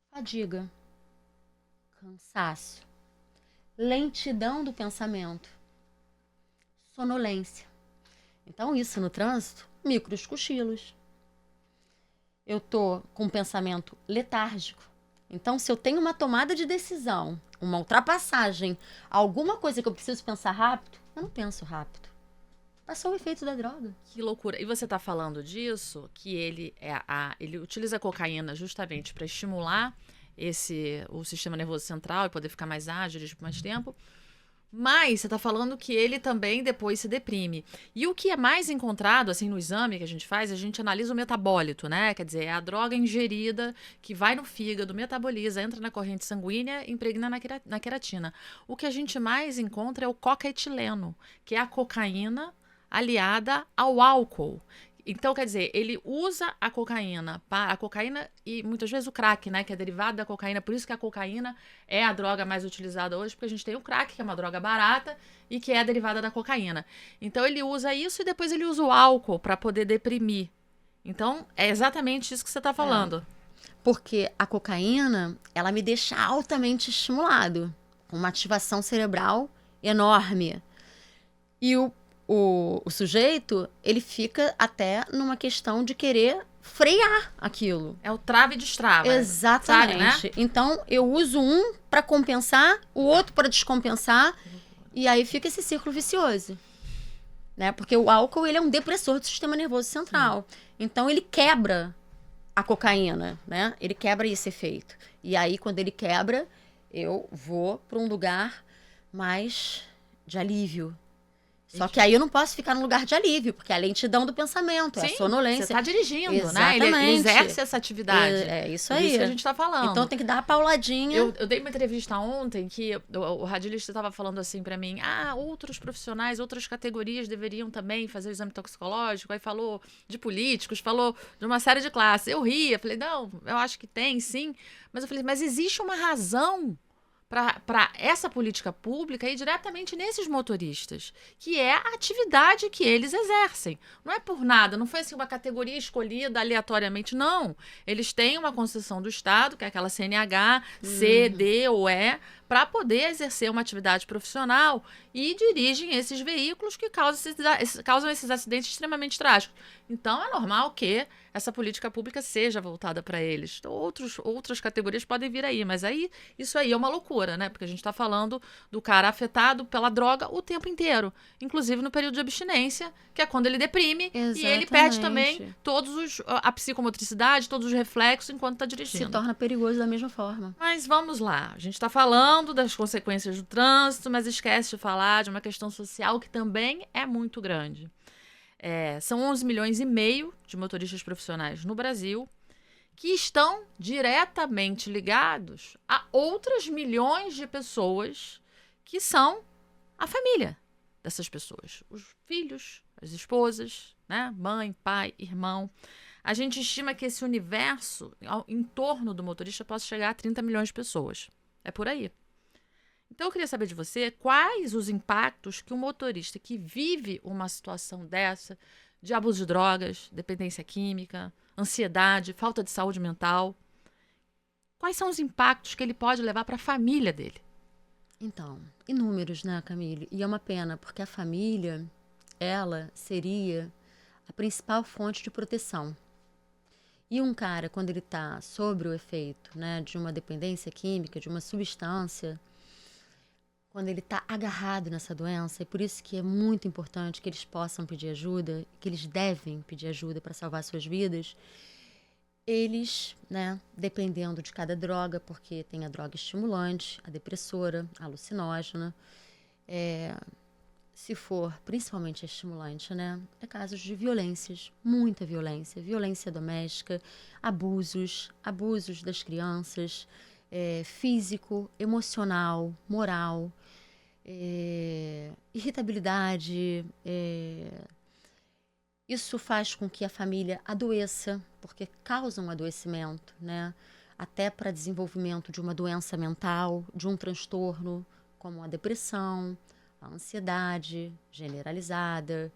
Fadiga, cansaço, lentidão do pensamento, sonolência. Então, isso no trânsito, micros cochilos. Eu tô com um pensamento letárgico. Então, se eu tenho uma tomada de decisão, uma ultrapassagem, alguma coisa que eu preciso pensar rápido, eu não penso rápido. Passou o efeito da droga. Que loucura. E você está falando disso, que ele utiliza a cocaína justamente para estimular o sistema nervoso central e poder ficar mais ágil, dirigir por mais tempo. Mas você está falando que ele também depois se deprime. E o que é mais encontrado, assim, no exame que a gente faz, a gente analisa o metabólito, né? Quer dizer, é a droga ingerida que vai no fígado, metaboliza, entra na corrente sanguínea e impregna na queratina. O que a gente mais encontra é o cocaetileno, que é a cocaína aliada ao álcool. Então, quer dizer, ele usa a cocaína e muitas vezes o crack, né, que é derivado da cocaína. Por isso que a cocaína é a droga mais utilizada hoje, porque a gente tem o crack, que é uma droga barata e que é derivada da cocaína. Então, ele usa isso e depois ele usa o álcool para poder deprimir. Então, é exatamente isso que você está falando. Porque a cocaína, ela me deixa altamente estimulado, com uma ativação cerebral enorme. E o sujeito, ele fica até numa questão de querer frear aquilo. É o trave e destrava. Exatamente. Sabe, né? Então, eu uso um para compensar, o outro para descompensar, e aí fica esse círculo vicioso. Né? Porque o álcool, ele é um depressor do sistema nervoso central. Então, ele quebra a cocaína, né? Ele quebra esse efeito. E aí, quando ele quebra, eu vou para um lugar mais de alívio. Só que aí eu não posso ficar num lugar de alívio, porque é a lentidão do pensamento, é a sonolência. Você está dirigindo, exatamente, né? Ele exerce essa atividade. É isso aí. Isso que a gente está falando. Então tem que dar uma pauladinha. Eu dei uma entrevista ontem que o radialista estava falando assim para mim, outros profissionais, outras categorias deveriam também fazer o exame toxicológico. Aí falou de políticos, falou de uma série de classes. Eu ria, falei, não, eu acho que tem, sim. Mas eu falei, mas existe uma razão para essa política pública ir diretamente nesses motoristas, que é a atividade que eles exercem. Não é por nada, não foi assim uma categoria escolhida aleatoriamente, não. Eles têm uma concessão do Estado, que é aquela CNH, C, D ou E, para poder exercer uma atividade profissional e dirigem esses veículos que causam esses acidentes extremamente trágicos. Então, é normal que essa política pública seja voltada para eles. Então, outras categorias podem vir aí, mas isso aí é uma loucura, né? Porque a gente está falando do cara afetado pela droga o tempo inteiro, inclusive no período de abstinência, que é quando ele deprime. Exatamente. E ele perde também a psicomotricidade, todos os reflexos enquanto está dirigindo. Se torna perigoso da mesma forma. Mas vamos lá, a gente está falando falando das consequências do trânsito, mas esquece de falar de uma questão social que também é muito grande. São 11 milhões e meio de motoristas profissionais no Brasil que estão diretamente ligados a outras milhões de pessoas que são a família dessas pessoas. Os filhos, as esposas, né? Mãe, pai, irmão. A gente estima que esse universo em torno do motorista possa chegar a 30 milhões de pessoas. É por aí. Então eu queria saber de você quais os impactos que um motorista que vive uma situação dessa, de abuso de drogas, dependência química, ansiedade, falta de saúde mental, quais são os impactos que ele pode levar para a família dele? Então, inúmeros, né, Camille? E é uma pena, porque a família, ela seria a principal fonte de proteção. E um cara, quando ele está sob o efeito, né, de uma dependência química, de uma substância, quando ele está agarrado nessa doença, é por isso que é muito importante que eles possam pedir ajuda, que eles devem pedir ajuda para salvar suas vidas. Eles, né, dependendo de cada droga, porque tem a droga estimulante, a depressora, a alucinógena, se for principalmente a estimulante, né, é casos de violências, muita violência, violência doméstica, abusos das crianças, físico, emocional, moral, irritabilidade. Isso faz com que a família adoeça, porque causa um adoecimento, né? Até para desenvolvimento de uma doença mental, de um transtorno, como a depressão, a ansiedade generalizada.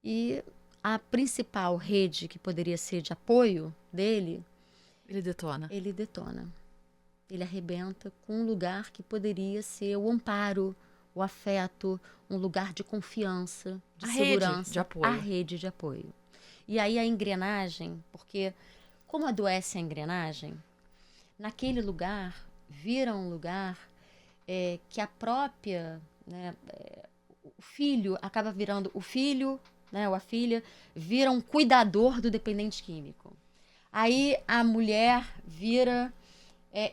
E a principal rede que poderia ser de apoio dele... Ele detona. Ele arrebenta com um lugar que poderia ser o amparo, o afeto, um lugar de confiança, de segurança. Rede de apoio. A rede de apoio. E aí a engrenagem, porque como adoece a engrenagem, naquele lugar vira um lugar que a própria, né, o filho acaba virando, o filho, né, ou a filha, vira um cuidador do dependente químico. Aí a mulher vira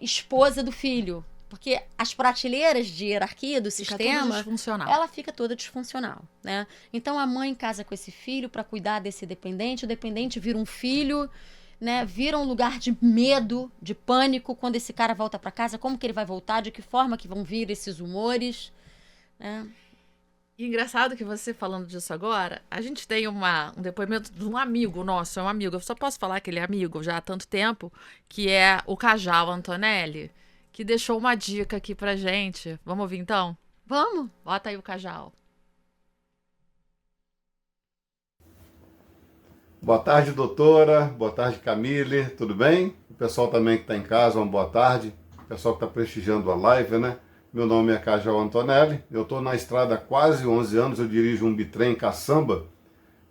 esposa do filho, porque as prateleiras de hierarquia do sistema, ela fica toda disfuncional, né? Então a mãe casa com esse filho para cuidar desse dependente, o dependente vira um filho, né? Vira um lugar de medo, de pânico quando esse cara volta para casa, como que ele vai voltar, de que forma que vão vir esses humores, né? E engraçado que você falando disso agora, a gente tem um depoimento de um amigo nosso, eu só posso falar que ele é amigo já há tanto tempo, que é o Cajal Antonelli, que deixou uma dica aqui pra gente. Vamos ouvir então? Vamos. Bota aí o Cajal. Boa tarde, doutora. Boa tarde, Camille. Tudo bem? O pessoal também que está em casa, uma boa tarde. O pessoal que está prestigiando a live, né? Meu nome é Cajal Antonelli. Eu estou na estrada há quase 11 anos. Eu dirijo um bitrem caçamba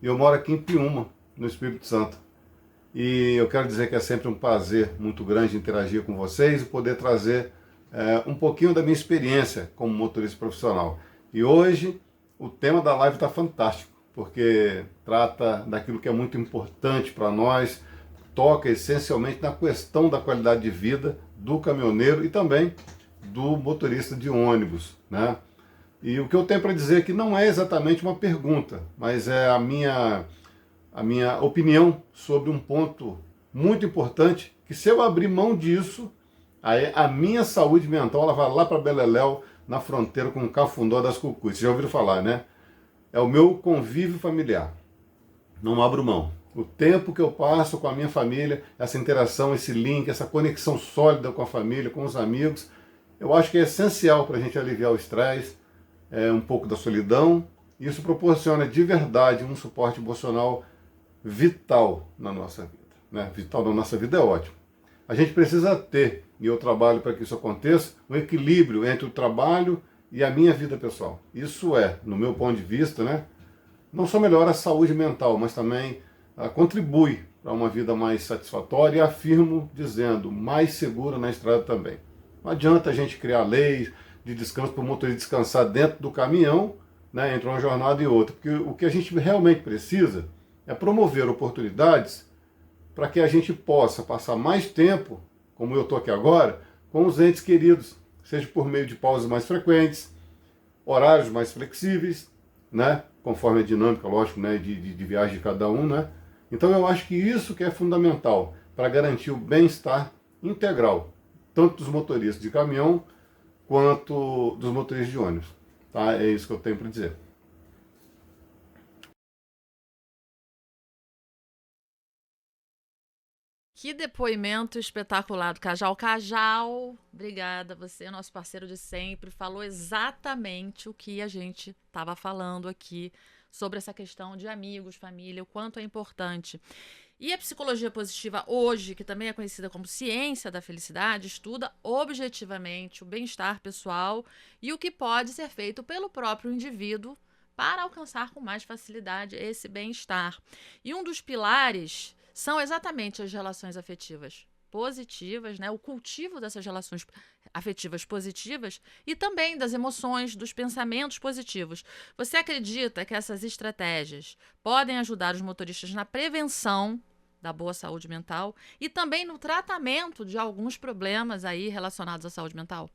e eu moro aqui em Piúma, no Espírito Santo. E eu quero dizer que é sempre um prazer muito grande interagir com vocês e poder trazer um pouquinho da minha experiência como motorista profissional. E hoje o tema da live está fantástico, porque trata daquilo que é muito importante para nós, toca essencialmente na questão da qualidade de vida do caminhoneiro e também do motorista de ônibus, né? E o que eu tenho para dizer aqui não é exatamente uma pergunta, mas é a minha opinião sobre um ponto muito importante, que se eu abrir mão disso, aí a minha saúde mental ela vai lá para Beleléu, na fronteira com o Cafundó das Cucuis. Vocês já ouviram falar, né? É o meu convívio familiar. Não abro mão. O tempo que eu passo com a minha família, essa interação, esse link, essa conexão sólida com a família, com os amigos, eu acho que é essencial para a gente aliviar o estresse, um pouco da solidão. Isso proporciona de verdade um suporte emocional vital na nossa vida, né? Vital na nossa vida é ótimo. A gente precisa ter, e eu trabalho para que isso aconteça, um equilíbrio entre o trabalho e a minha vida pessoal. Isso no meu ponto de vista, né, não só melhora a saúde mental, mas também contribui para uma vida mais satisfatória e afirmo dizendo, mais segura na estrada também. Não adianta a gente criar leis de descanso para o motorista descansar dentro do caminhão, né, entre uma jornada e outra, porque o que a gente realmente precisa é promover oportunidades para que a gente possa passar mais tempo, como eu estou aqui agora, com os entes queridos, seja por meio de pausas mais frequentes, horários mais flexíveis, né? Conforme a dinâmica, lógico, né? de viagem de cada um, né? Então eu acho que isso que é fundamental para garantir o bem-estar integral, tanto dos motoristas de caminhão quanto dos motoristas de ônibus. Tá? É isso que eu tenho para dizer. Que depoimento espetacular do Cajal. Cajal, obrigada, você é nosso parceiro de sempre, falou exatamente o que a gente estava falando aqui sobre essa questão de amigos, família, o quanto é importante. E a psicologia positiva hoje, que também é conhecida como ciência da felicidade, estuda objetivamente o bem-estar pessoal e o que pode ser feito pelo próprio indivíduo para alcançar com mais facilidade esse bem-estar. E um dos pilares são exatamente as relações afetivas positivas, né? O cultivo dessas relações afetivas positivas e também das emoções, dos pensamentos positivos. Você acredita que essas estratégias podem ajudar os motoristas na prevenção da boa saúde mental e também no tratamento de alguns problemas aí relacionados à saúde mental?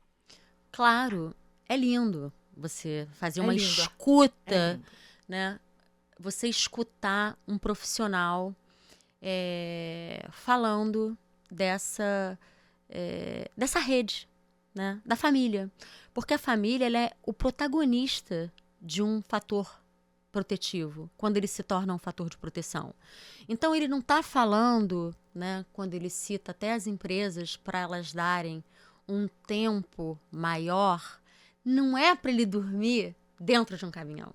Claro, é lindo você fazer uma lindo. escuta, né? Você escutar um profissional falando dessa rede, né? Da família. Porque a família ela é o protagonista de um fator protetivo, quando ele se torna um fator de proteção. Então, ele não está falando, né, quando ele cita até as empresas para elas darem um tempo maior, não é para ele dormir dentro de um caminhão.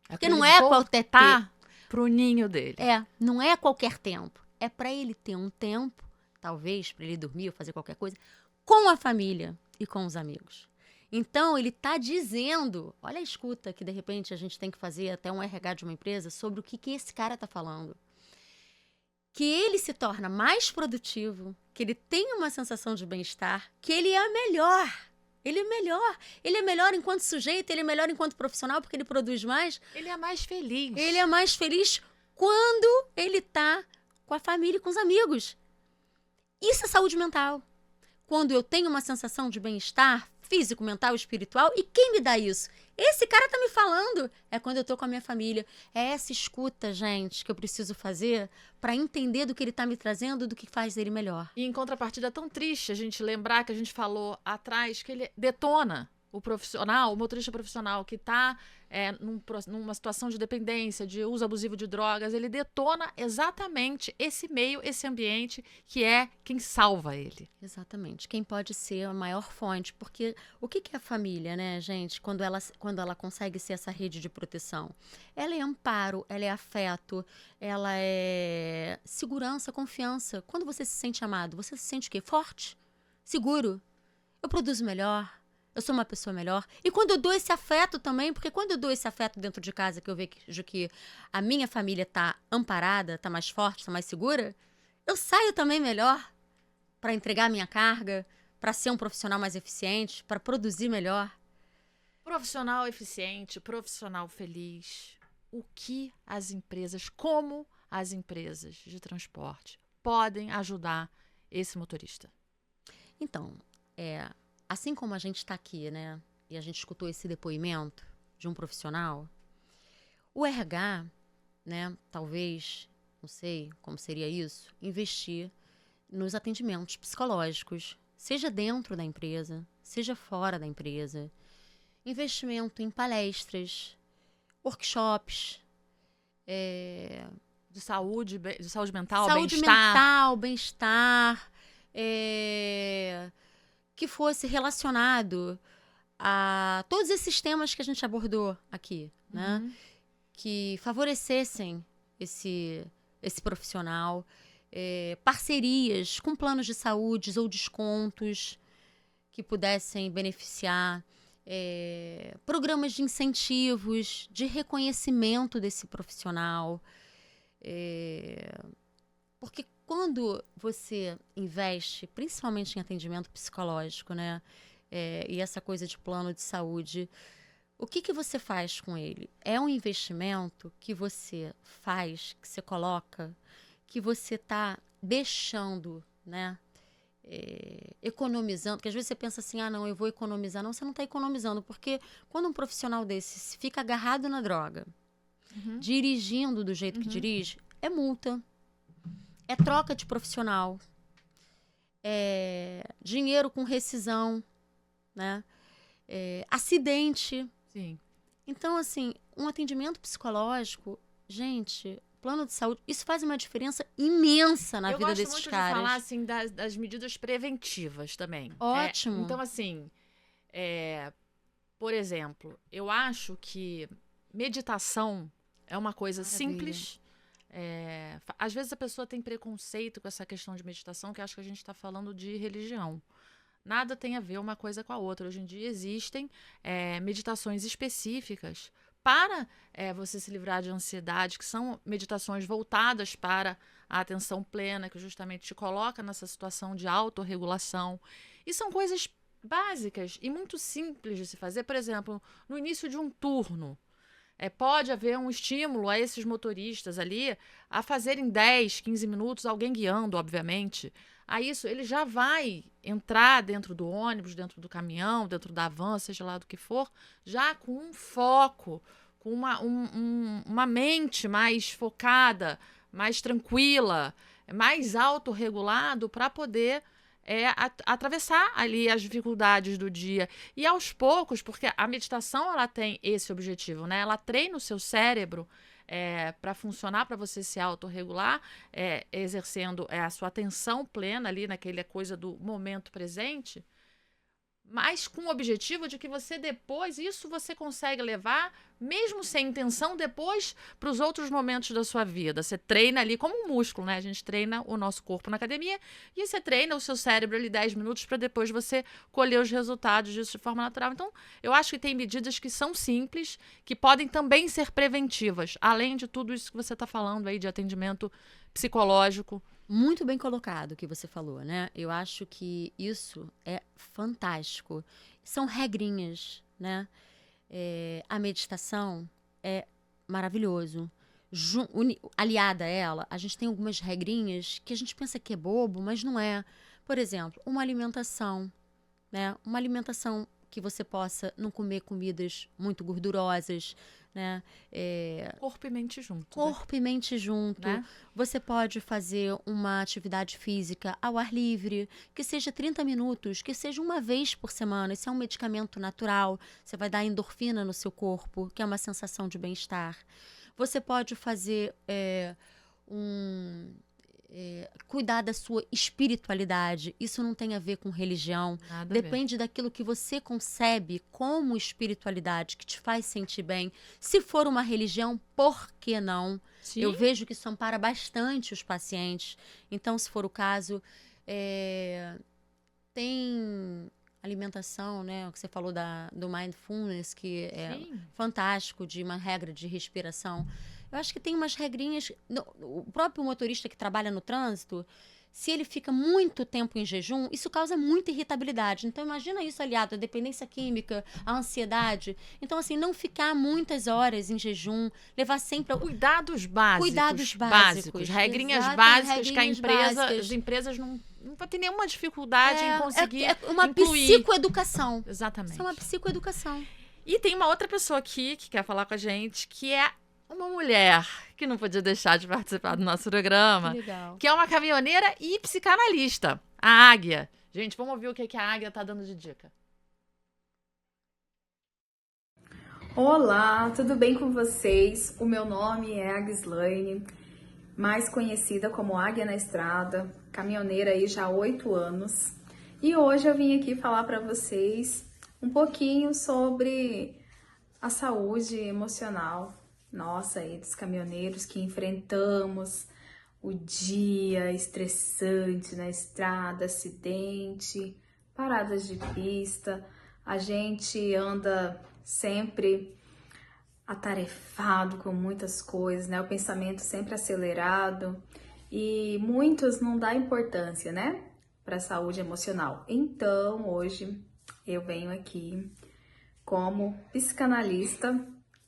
Porque não é qualquer tempo para o ninho dele. Não é qualquer tempo. É para ele ter um tempo, talvez, para ele dormir ou fazer qualquer coisa, com a família e com os amigos. Então, ele está dizendo, olha a escuta que, de repente, a gente tem que fazer até um RH de uma empresa sobre o que esse cara está falando. Que ele se torna mais produtivo, que ele tem uma sensação de bem-estar, que ele é melhor. Ele é melhor. Ele é melhor enquanto sujeito, ele é melhor enquanto profissional, porque ele produz mais. Ele é mais feliz. Ele é mais feliz quando ele está com a família e com os amigos. Isso é saúde mental. Quando eu tenho uma sensação de bem-estar físico, mental, espiritual, e quem me dá isso? Esse cara tá me falando. É quando eu tô com a minha família. É essa escuta, gente, que eu preciso fazer para entender do que ele tá me trazendo, do que faz ele melhor. E em contrapartida, é tão triste a gente lembrar que a gente falou atrás que ele detona o profissional, o motorista profissional que está numa situação de dependência, de uso abusivo de drogas, ele detona exatamente esse meio, esse ambiente que é quem salva ele. Exatamente. Quem pode ser a maior fonte. Porque o que é a família, né, gente? Quando ela consegue ser essa rede de proteção. Ela é amparo, ela é afeto, ela é segurança, confiança. Quando você se sente amado, você se sente o quê? Forte, seguro. Eu produzo melhor. Eu sou uma pessoa melhor. E quando eu dou esse afeto também, porque quando eu dou esse afeto dentro de casa, que eu vejo que a minha família tá amparada, tá mais forte, tá mais segura, eu saio também melhor para entregar a minha carga, para ser um profissional mais eficiente, para produzir melhor. Profissional eficiente, profissional feliz. O que as empresas, como as empresas de transporte podem ajudar esse motorista? Então, assim como a gente está aqui, né, e a gente escutou esse depoimento de um profissional, o RH, né, talvez, não sei como seria isso, investir nos atendimentos psicológicos, seja dentro da empresa, seja fora da empresa, investimento em palestras, workshops, de saúde mental, saúde bem-estar. mental, bem-estar, que fosse relacionado a todos esses temas que a gente abordou aqui, né? Que favorecessem esse profissional, parcerias com planos de saúde ou descontos que pudessem beneficiar, programas de incentivos, de reconhecimento desse profissional, porque quando você investe, principalmente em atendimento psicológico, né, e essa coisa de plano de saúde, o que você faz com ele? É um investimento que você faz, que você coloca, que você está deixando, né, economizando, porque às vezes você pensa assim, não, eu vou economizar. Não, você não está economizando, porque quando um profissional desse fica agarrado na droga, dirigindo do jeito que dirige, é multa, é troca de profissional, é dinheiro com rescisão, né? Acidente. Sim. Então, assim, um atendimento psicológico, gente, plano de saúde, isso faz uma diferença imensa na vida desses caras. Eu gosto muito de falar, assim, das medidas preventivas também. Ótimo. Então, assim, por exemplo, eu acho que meditação é uma coisa simples. Às vezes a pessoa tem preconceito com essa questão de meditação, que acha que a gente está falando de religião. Nada tem a ver uma coisa com a outra. Hoje em dia existem meditações específicas para você se livrar de ansiedade, que são meditações voltadas para a atenção plena, que justamente te coloca nessa situação de autorregulação. E são coisas básicas e muito simples de se fazer. Por exemplo, no início de um turno, pode haver um estímulo a esses motoristas ali a fazerem 10, 15 minutos, alguém guiando, obviamente. A isso, ele já vai entrar dentro do ônibus, dentro do caminhão, dentro da van, seja lá do que for, já com um foco, com uma mente mais focada, mais tranquila, mais autorregulado para poder atravessar ali as dificuldades do dia. E aos poucos, porque a meditação ela tem esse objetivo, né? Ela treina o seu cérebro para funcionar, para você se autorregular, exercendo a sua atenção plena ali naquela coisa do momento presente, mas com o objetivo de que você depois, isso você consegue levar, mesmo sem intenção, depois para os outros momentos da sua vida. Você treina ali como um músculo, né? A gente treina o nosso corpo na academia e você treina o seu cérebro ali 10 minutos para depois você colher os resultados disso de forma natural. Então, eu acho que tem medidas que são simples, que podem também ser preventivas, além de tudo isso que você está falando aí de atendimento psicológico. Muito bem colocado o que você falou, né? Eu acho que isso é fantástico. São regrinhas, né? A meditação é maravilhoso. Aliada a ela, a gente tem algumas regrinhas que a gente pensa que é bobo, mas não é. Por exemplo, uma alimentação, né? Uma alimentação que você possa não comer comidas muito gordurosas, né? Corpo e mente junto. Corpo e mente junto. Né? Você pode fazer uma atividade física ao ar livre, que seja 30 minutos, que seja uma vez por semana. Isso é um medicamento natural. Você vai dar endorfina no seu corpo, que é uma sensação de bem-estar. Você pode fazer cuidar da sua espiritualidade. Isso não tem a ver com religião. Depende daquilo que você concebe como espiritualidade, que te faz sentir bem. Se for uma religião, por que não? Sim. Eu vejo que isso ampara bastante os pacientes. Então, se for o caso, tem alimentação, né? O que você falou do mindfulness, que é fantástico, de uma regra de respiração. Eu acho que tem umas regrinhas. O próprio motorista que trabalha no trânsito, se ele fica muito tempo em jejum, isso causa muita irritabilidade. Então, imagina isso aliado à dependência química, à ansiedade. Então, assim, não ficar muitas horas em jejum, levar sempre... Cuidados básicos. Cuidados básicos. Regrinhas básicas que as empresas não vai ter nenhuma dificuldade em conseguir uma incluir. Psicoeducação. Exatamente. Isso é uma psicoeducação. E tem uma outra pessoa aqui que quer falar com a gente, que é uma mulher que não podia deixar de participar do nosso programa, que é uma caminhoneira e psicanalista, a Águia. Gente, vamos ouvir o que a Águia tá dando de dica. Olá, tudo bem com vocês? O meu nome é Agislaine, mais conhecida como Águia na Estrada, caminhoneira aí já há 8 anos. E hoje eu vim aqui falar para vocês um pouquinho sobre a saúde emocional nossa aí dos caminhoneiros que enfrentamos o dia estressante na estrada, acidente, paradas de pista. A gente anda sempre atarefado com muitas coisas, né? O pensamento sempre acelerado e muitos não dão importância, né? Para a saúde emocional. Então, hoje eu venho aqui como psicanalista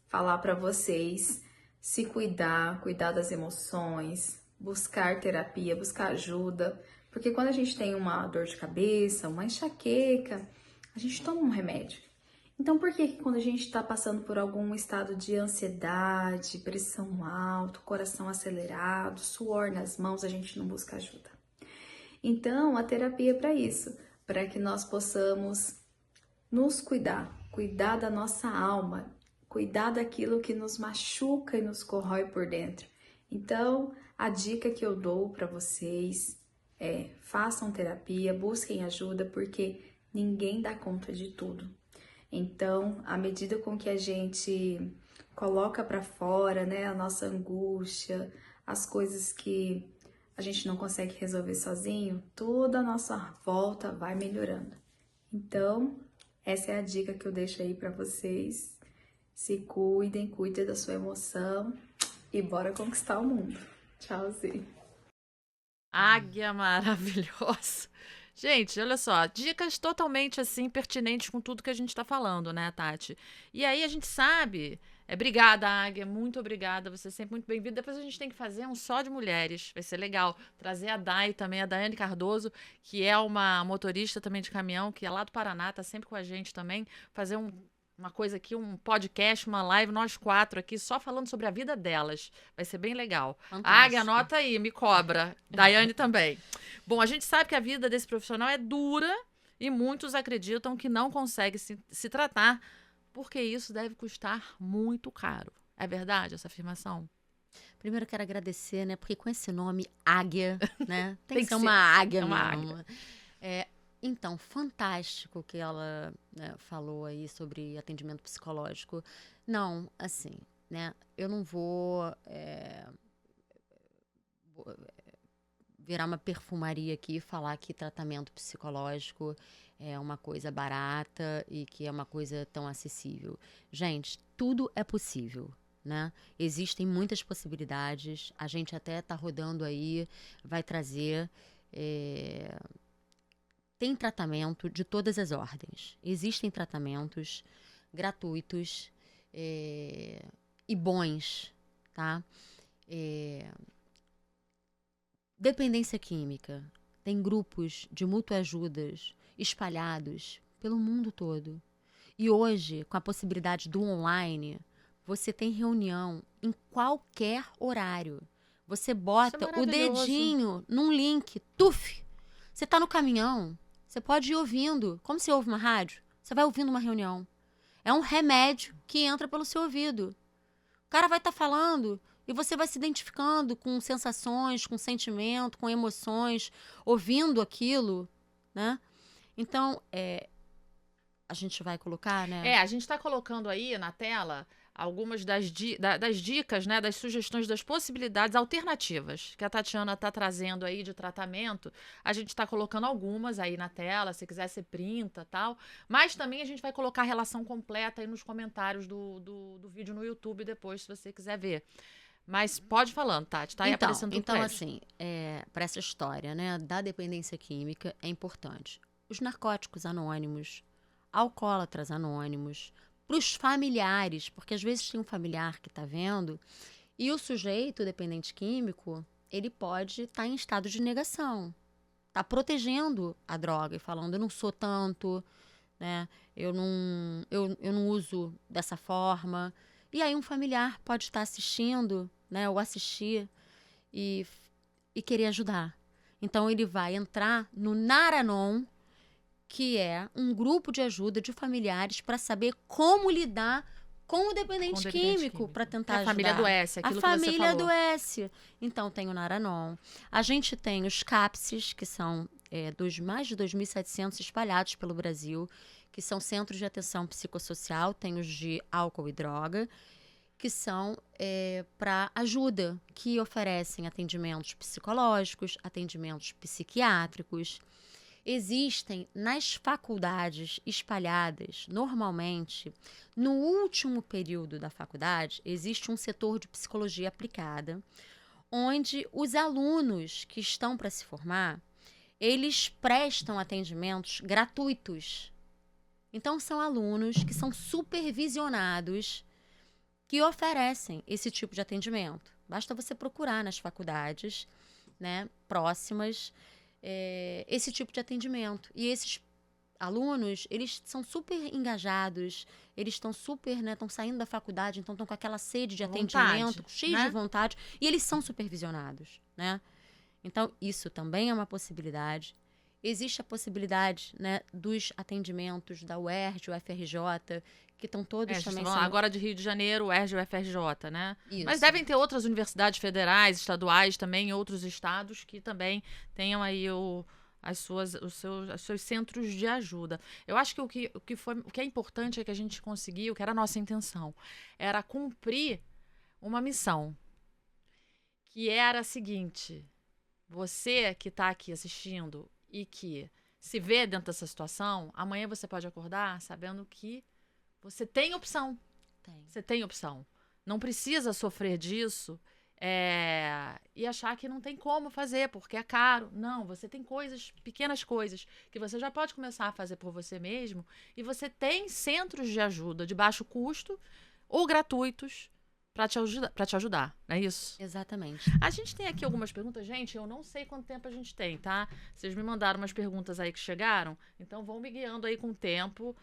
falar para vocês se cuidar das emoções, buscar terapia, buscar ajuda, Porque quando a gente tem uma dor de cabeça, uma enxaqueca, a gente toma um remédio. Então, por que quando a gente está passando por algum estado de ansiedade, pressão alta, coração acelerado, suor nas mãos, a gente não busca ajuda? Então, a terapia é para isso, para que nós possamos nos cuidar da nossa alma, cuidar daquilo que nos machuca e nos corrói por dentro. Então, a dica que eu dou para vocês é: façam terapia, busquem ajuda, porque ninguém dá conta de tudo. Então, à medida com que a gente coloca para fora, né, a nossa angústia, as coisas que a gente não consegue resolver sozinho, toda a nossa volta vai melhorando. Então, essa é a dica que eu deixo aí para vocês. Se cuidem, cuidem da sua emoção e bora conquistar o mundo. Tchauzinho. Águia maravilhosa. Gente, olha só, dicas totalmente assim pertinentes com tudo que a gente está falando, né, Tati? E aí a gente sabe. Obrigada, Águia, muito obrigada. Você é sempre muito bem-vinda. Depois a gente tem que fazer um só de mulheres. Vai ser legal. Trazer a Dai também, a Daiane Cardoso, que é uma motorista também de caminhão, que é lá do Paraná, tá sempre com a gente também. Fazer uma coisa aqui, um podcast, uma live, nós 4 aqui, só falando sobre a vida delas. Vai ser bem legal. Fantástico. Águia, anota aí, me cobra. Daiane também. Bom, a gente sabe que a vida desse profissional é dura e muitos acreditam que não consegue se tratar, porque isso deve custar muito caro. É verdade essa afirmação? Primeiro eu quero agradecer, né? Porque com esse nome, Águia, né? Tem que ser ser uma águia é uma mesmo. Então, fantástico o que ela, né, falou aí sobre atendimento psicológico. Não, assim, né? Eu não vou virar uma perfumaria aqui e falar que tratamento psicológico é uma coisa barata e que é uma coisa tão acessível. Gente, tudo é possível, né? Existem muitas possibilidades. A gente até está rodando aí, vai trazer. Tem tratamento de todas as ordens. Existem tratamentos gratuitos e bons, tá? Dependência química. Tem grupos de mútuas-ajudas espalhados pelo mundo todo. E hoje, com a possibilidade do online, você tem reunião em qualquer horário. Você bota o dedinho num link, tuf! Você está no caminhão, você pode ir ouvindo. Como você ouve uma rádio? Você vai ouvindo uma reunião. É um remédio que entra pelo seu ouvido. O cara vai estar falando e você vai se identificando com sensações, com sentimento, com emoções, ouvindo aquilo, né? Então, a gente vai colocar, né? A gente está colocando aí na tela algumas das dicas, né, das sugestões, das possibilidades alternativas que a Tatiana está trazendo aí de tratamento. A gente está colocando algumas aí na tela, se quiser você printa, tal. Mas também a gente vai colocar a relação completa aí nos comentários do vídeo no YouTube depois, se você quiser ver. Mas pode ir falando, Tati, tá aí aparecendo tudo. Então, assim, para essa história, né, da dependência química é importante. Os narcóticos anônimos, alcoólatras anônimos, para os familiares, porque às vezes tem um familiar que está vendo e o sujeito dependente químico, ele pode estar em estado de negação, está protegendo a droga e falando, eu não sou tanto, né? Eu não uso dessa forma. E aí um familiar pode estar assistindo, né, ou assistir e querer ajudar. Então ele vai entrar no Naranon, que é um grupo de ajuda de familiares para saber como lidar com o dependente químico para tentar ajudar. A família adoece, aquilo que você falou. A família adoece. Então tem o Naranon. A gente tem os CAPSes, que são mais de 2.700 espalhados pelo Brasil, que são centros de atenção psicossocial, tem os de álcool e droga, que são para ajuda, que oferecem atendimentos psicológicos, atendimentos psiquiátricos. Existem nas faculdades espalhadas, normalmente, no último período da faculdade, existe um setor de psicologia aplicada, onde os alunos que estão para se formar, eles prestam atendimentos gratuitos. Então, são alunos que são supervisionados, que oferecem esse tipo de atendimento. Basta você procurar nas faculdades, né, próximas, esse tipo de atendimento. E esses alunos, eles são super engajados, eles estão super, né, estão saindo da faculdade, então estão com aquela sede de atendimento, cheios de vontade, e eles são supervisionados, né? Então, isso também é uma possibilidade. Existe a possibilidade, né, dos atendimentos da UERJ, UFRJ, que estão todos também sendo... Agora de Rio de Janeiro, UERJ e UFRJ, né? Isso. Mas devem ter outras universidades federais, estaduais também, em outros estados que também tenham aí os seus centros de ajuda. Eu acho que o que é importante é que a gente conseguiu, que era a nossa intenção, era cumprir uma missão, que era a seguinte: você que está aqui assistindo e que se vê dentro dessa situação, amanhã você pode acordar sabendo que você tem opção. Você tem opção. Não precisa sofrer disso e achar que não tem como fazer, porque é caro. Não, você tem pequenas coisas, que você já pode começar a fazer por você mesmo, e você tem centros de ajuda de baixo custo ou gratuitos para te ajudar, não é isso? Exatamente. A gente tem aqui algumas perguntas. Gente, eu não sei quanto tempo a gente tem, tá? Vocês me mandaram umas perguntas aí que chegaram, então vão me guiando aí com o tempo.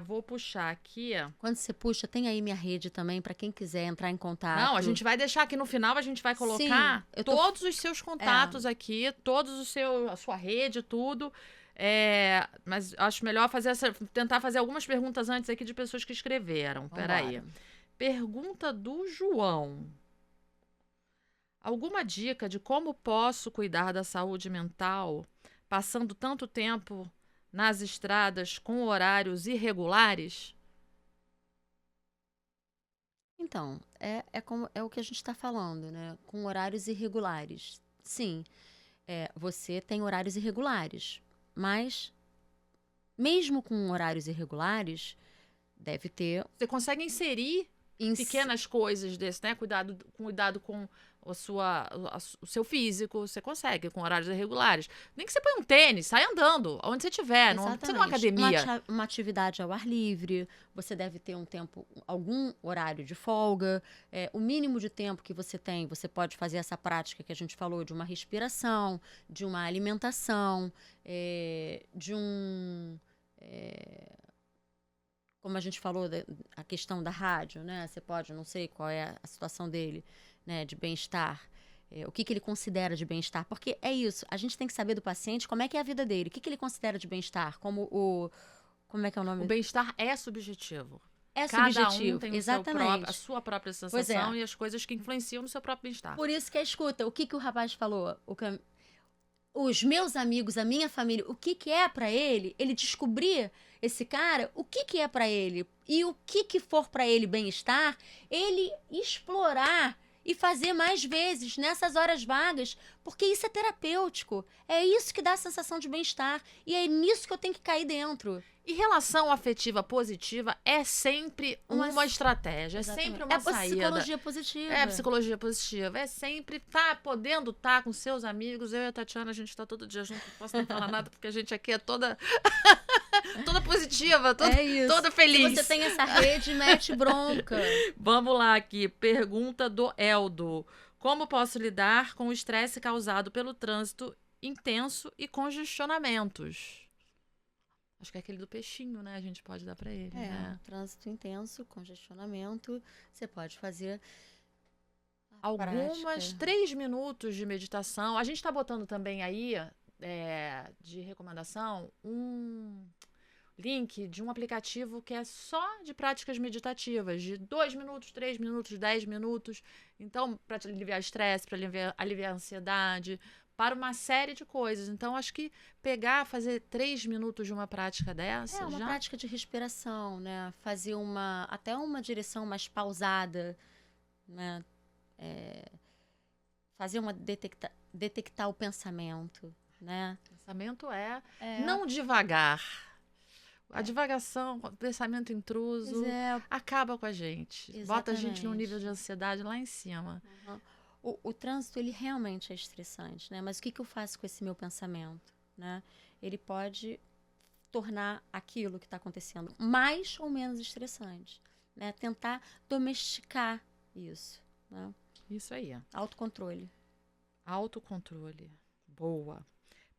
Vou puxar aqui. Quando você puxa, tem aí minha rede também, para quem quiser entrar em contato. Não, a gente vai deixar aqui no final, a gente vai colocar todos os seus contatos aqui, a sua rede, tudo. Mas acho melhor tentar fazer algumas perguntas antes aqui de pessoas que escreveram. Peraí. Pergunta do João. Alguma dica de como posso cuidar da saúde mental passando tanto tempo nas estradas com horários irregulares? Então, é o que a gente está falando, né? Com horários irregulares. Sim, você tem horários irregulares, mas mesmo com horários irregulares, deve ter... Você consegue inserir pequenas coisas desse, né? Cuidado com o seu físico, você consegue, com horários irregulares. Nem que você põe um tênis, sai andando, onde você estiver, não precisa de uma academia. Uma atividade ao ar livre, você deve ter algum horário de folga, o mínimo de tempo que você tem, você pode fazer essa prática que a gente falou, de uma respiração, de uma alimentação, como a gente falou, a questão da rádio, né? Você pode, não sei qual é a situação dele, né, de bem-estar. O que ele considera de bem-estar? Porque é isso, a gente tem que saber do paciente como é que é a vida dele. O que ele considera de bem-estar? Como é que é o nome? O bem-estar é subjetivo. Cada subjetivo, tem exatamente. A sua própria sensação e as coisas que influenciam no seu próprio bem-estar. Por isso que escuta, o que o rapaz falou? Os meus amigos, a minha família, o que é para ele descobrir esse cara, o que é para ele e o que for para ele bem-estar, ele explorar e fazer mais vezes nessas horas vagas, porque isso é terapêutico. É isso que dá a sensação de bem-estar e é nisso que eu tenho que cair dentro. E relação afetiva positiva é sempre uma estratégia, Exatamente. É sempre uma saída. Psicologia positiva. É psicologia positiva. É sempre podendo estar com seus amigos. Eu e a Tatiana, a gente está todo dia junto, não posso nem falar nada, porque a gente aqui é toda positiva, toda feliz. Se você tem essa rede, mete bronca. Vamos lá aqui. Pergunta do Eldo. Como posso lidar com o estresse causado pelo trânsito intenso e congestionamentos? Acho que é aquele do peixinho, né? A gente pode dar para ele, né? Trânsito intenso, congestionamento. Você pode fazer algumas 3 minutos de meditação. A gente está botando também aí, de recomendação, um link de um aplicativo que é só de práticas meditativas, de 2 minutos, 3 minutos, 10 minutos. Então, para aliviar estresse, para aliviar a ansiedade, para uma série de coisas. Então, acho que fazer 3 minutos de uma prática dessa... uma prática de respiração, né? Fazer até uma direção mais pausada, né? Fazer detectar o pensamento, né? Pensamento não devagar. A divagação, o pensamento intruso, acaba com a gente. Exatamente. Bota a gente num nível de ansiedade lá em cima. Uhum. O trânsito, ele realmente é estressante, né? Mas o que eu faço com esse meu pensamento, né? Ele pode tornar aquilo que está acontecendo mais ou menos estressante, né? Tentar domesticar isso, né? Isso aí. Autocontrole. Autocontrole. Boa.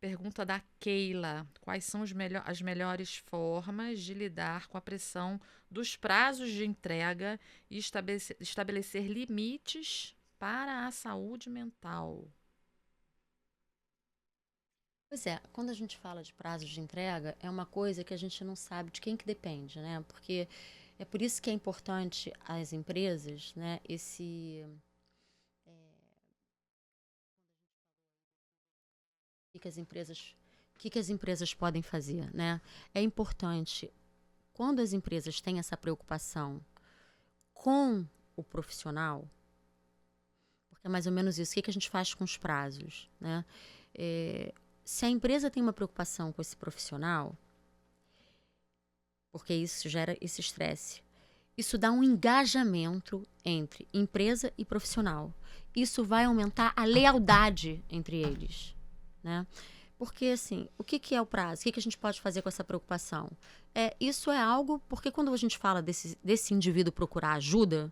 Pergunta da Keila. Quais são as melhores formas de lidar com a pressão dos prazos de entrega e estabelecer limites para a saúde mental? Pois é, quando a gente fala de prazos de entrega, é uma coisa que a gente não sabe de quem que depende, né? Porque é por isso que é importante às empresas, né, o que que as empresas podem fazer, né? É importante, quando as empresas têm essa preocupação com o profissional, porque é mais ou menos isso, o que que a gente faz com os prazos, né? Se a empresa tem uma preocupação com esse profissional, porque isso gera esse estresse, isso dá um engajamento entre empresa e profissional. Isso vai aumentar a lealdade entre eles, né? Porque, assim, o que que é o prazo? O que que a gente pode fazer com essa preocupação? Isso é algo, porque quando a gente fala desse indivíduo procurar ajuda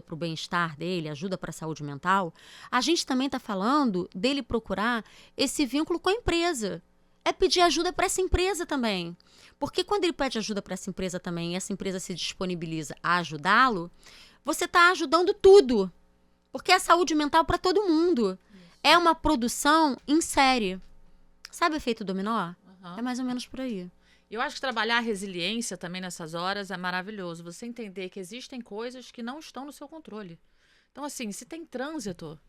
para o bem-estar dele, ajuda para a saúde mental, a gente também está falando dele procurar esse vínculo com a empresa. É pedir ajuda para essa empresa também. Porque quando ele pede ajuda para essa empresa também e essa empresa se disponibiliza a ajudá-lo, você está ajudando tudo. Porque é saúde mental para todo mundo. É uma produção em série. Sabe o efeito dominó? É mais ou menos por aí. Eu acho que trabalhar a resiliência também nessas horas é maravilhoso. Você entender que existem coisas que não estão no seu controle. Então, assim, se tem trânsito...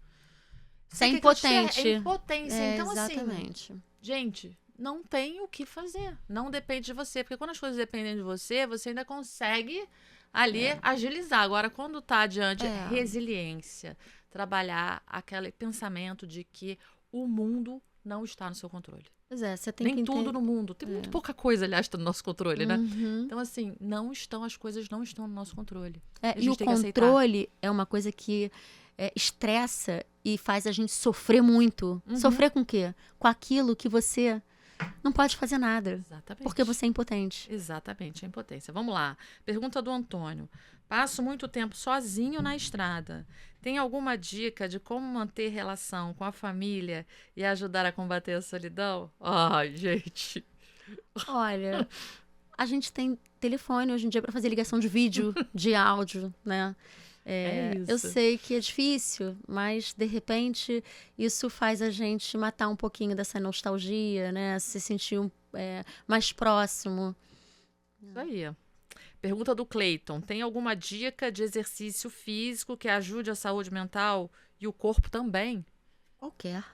Você é impotente. É impotência. Então, exatamente. assim, gente, não tem o que fazer. Não depende de você. Porque quando as coisas dependem de você, você ainda consegue ali agilizar. Agora, quando está adiante, resiliência. Trabalhar aquele pensamento de que o mundo não está no seu controle. Pois é, você tem Nem que tudo no mundo. Tem muito pouca coisa, aliás, está no nosso controle, né? Uhum. Então, assim, as coisas não estão no nosso controle. E o controle é uma coisa que estressa e faz a gente sofrer muito. Sofrer com o quê? Com aquilo que você não pode fazer nada. Exatamente. Porque você é impotente. Exatamente, a impotência. Vamos lá. Pergunta do Antônio. Passo muito tempo sozinho na estrada. Tem alguma dica de como manter relação com a família e ajudar a combater a solidão? Ai, gente. Olha, a gente tem telefone hoje em dia para fazer ligação de vídeo, de áudio, né? Isso. Eu sei que é difícil, mas de repente isso faz a gente matar um pouquinho dessa nostalgia, né? Se sentir mais próximo. Isso aí. Pergunta do Cleiton. Tem alguma dica de exercício físico que ajude a saúde mental e o corpo também? Qualquer.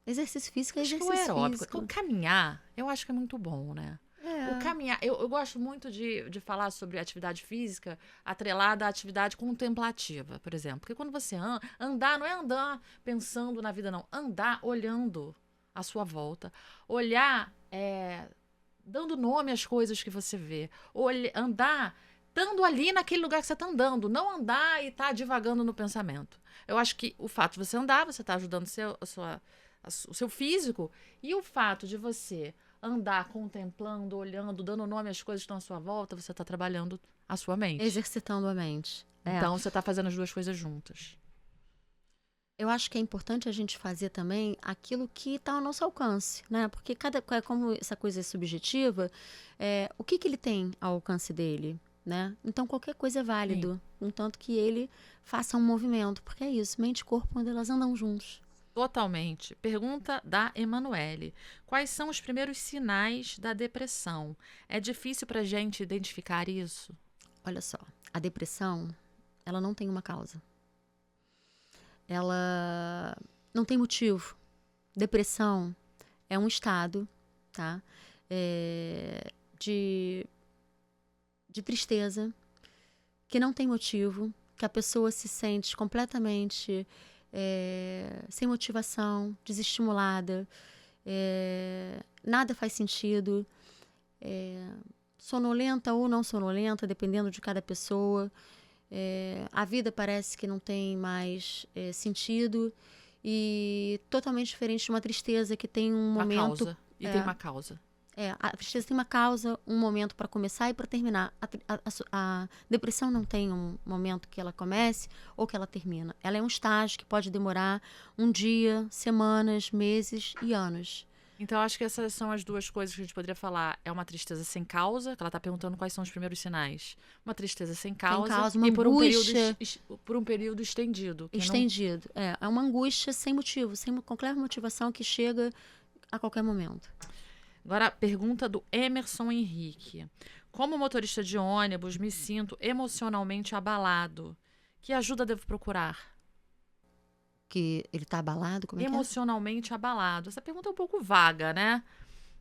Exercício físico é exercício aeróbico. físico. O caminhar, eu acho que é muito bom, né? O caminhar, eu gosto muito de falar sobre atividade física atrelada à atividade contemplativa, por exemplo. Porque quando você andar, não é andar pensando na vida, não. Andar olhando à sua volta. Olhar, dando nome às coisas que você vê. Andar estando ali naquele lugar que você está andando. Não andar e estar divagando no pensamento. Eu acho que o fato de você andar, você está ajudando o seu físico. E o fato de você andar contemplando, olhando, dando nome às coisas que estão à sua volta, você está trabalhando a sua mente. Exercitando a mente. Então, você está fazendo as duas coisas juntas. Eu acho que é importante a gente fazer também aquilo que está ao nosso alcance, né? Porque como essa coisa é subjetiva, o que ele tem ao alcance dele, né? Então, qualquer coisa é válido, contanto que ele faça um movimento. Porque é isso, mente e corpo, quando elas andam juntos. Totalmente. Pergunta da Emanuele. Quais são os primeiros sinais da depressão? É difícil para a gente identificar isso? Olha só, a depressão, ela não tem uma causa. Ela não tem motivo. Depressão é um estado, tá? De tristeza, que não tem motivo, que a pessoa se sente completamente sem motivação, desestimulada, nada faz sentido, sonolenta ou não sonolenta, dependendo de cada pessoa. A vida parece que não tem mais sentido e totalmente diferente de uma tristeza que tem um momento... Causa. E tem uma causa. A tristeza tem uma causa, um momento para começar e para terminar. A depressão não tem um momento que ela comece ou que ela termina. Ela é um estágio que pode demorar um dia, semanas, meses e anos. Então, acho que essas são as duas coisas que a gente poderia falar. É uma tristeza sem causa, que ela está perguntando quais são os primeiros sinais. Uma tristeza sem causa, uma e por um angústia. por um período estendido. Estendido. É uma angústia sem motivo, sem qualquer motivação que chega a qualquer momento. Agora, a pergunta do Emerson Henrique. Como motorista de ônibus, me sinto emocionalmente abalado. Que ajuda devo procurar? Que ele tá abalado? Como é que é? Emocionalmente abalado. Essa pergunta é um pouco vaga, né?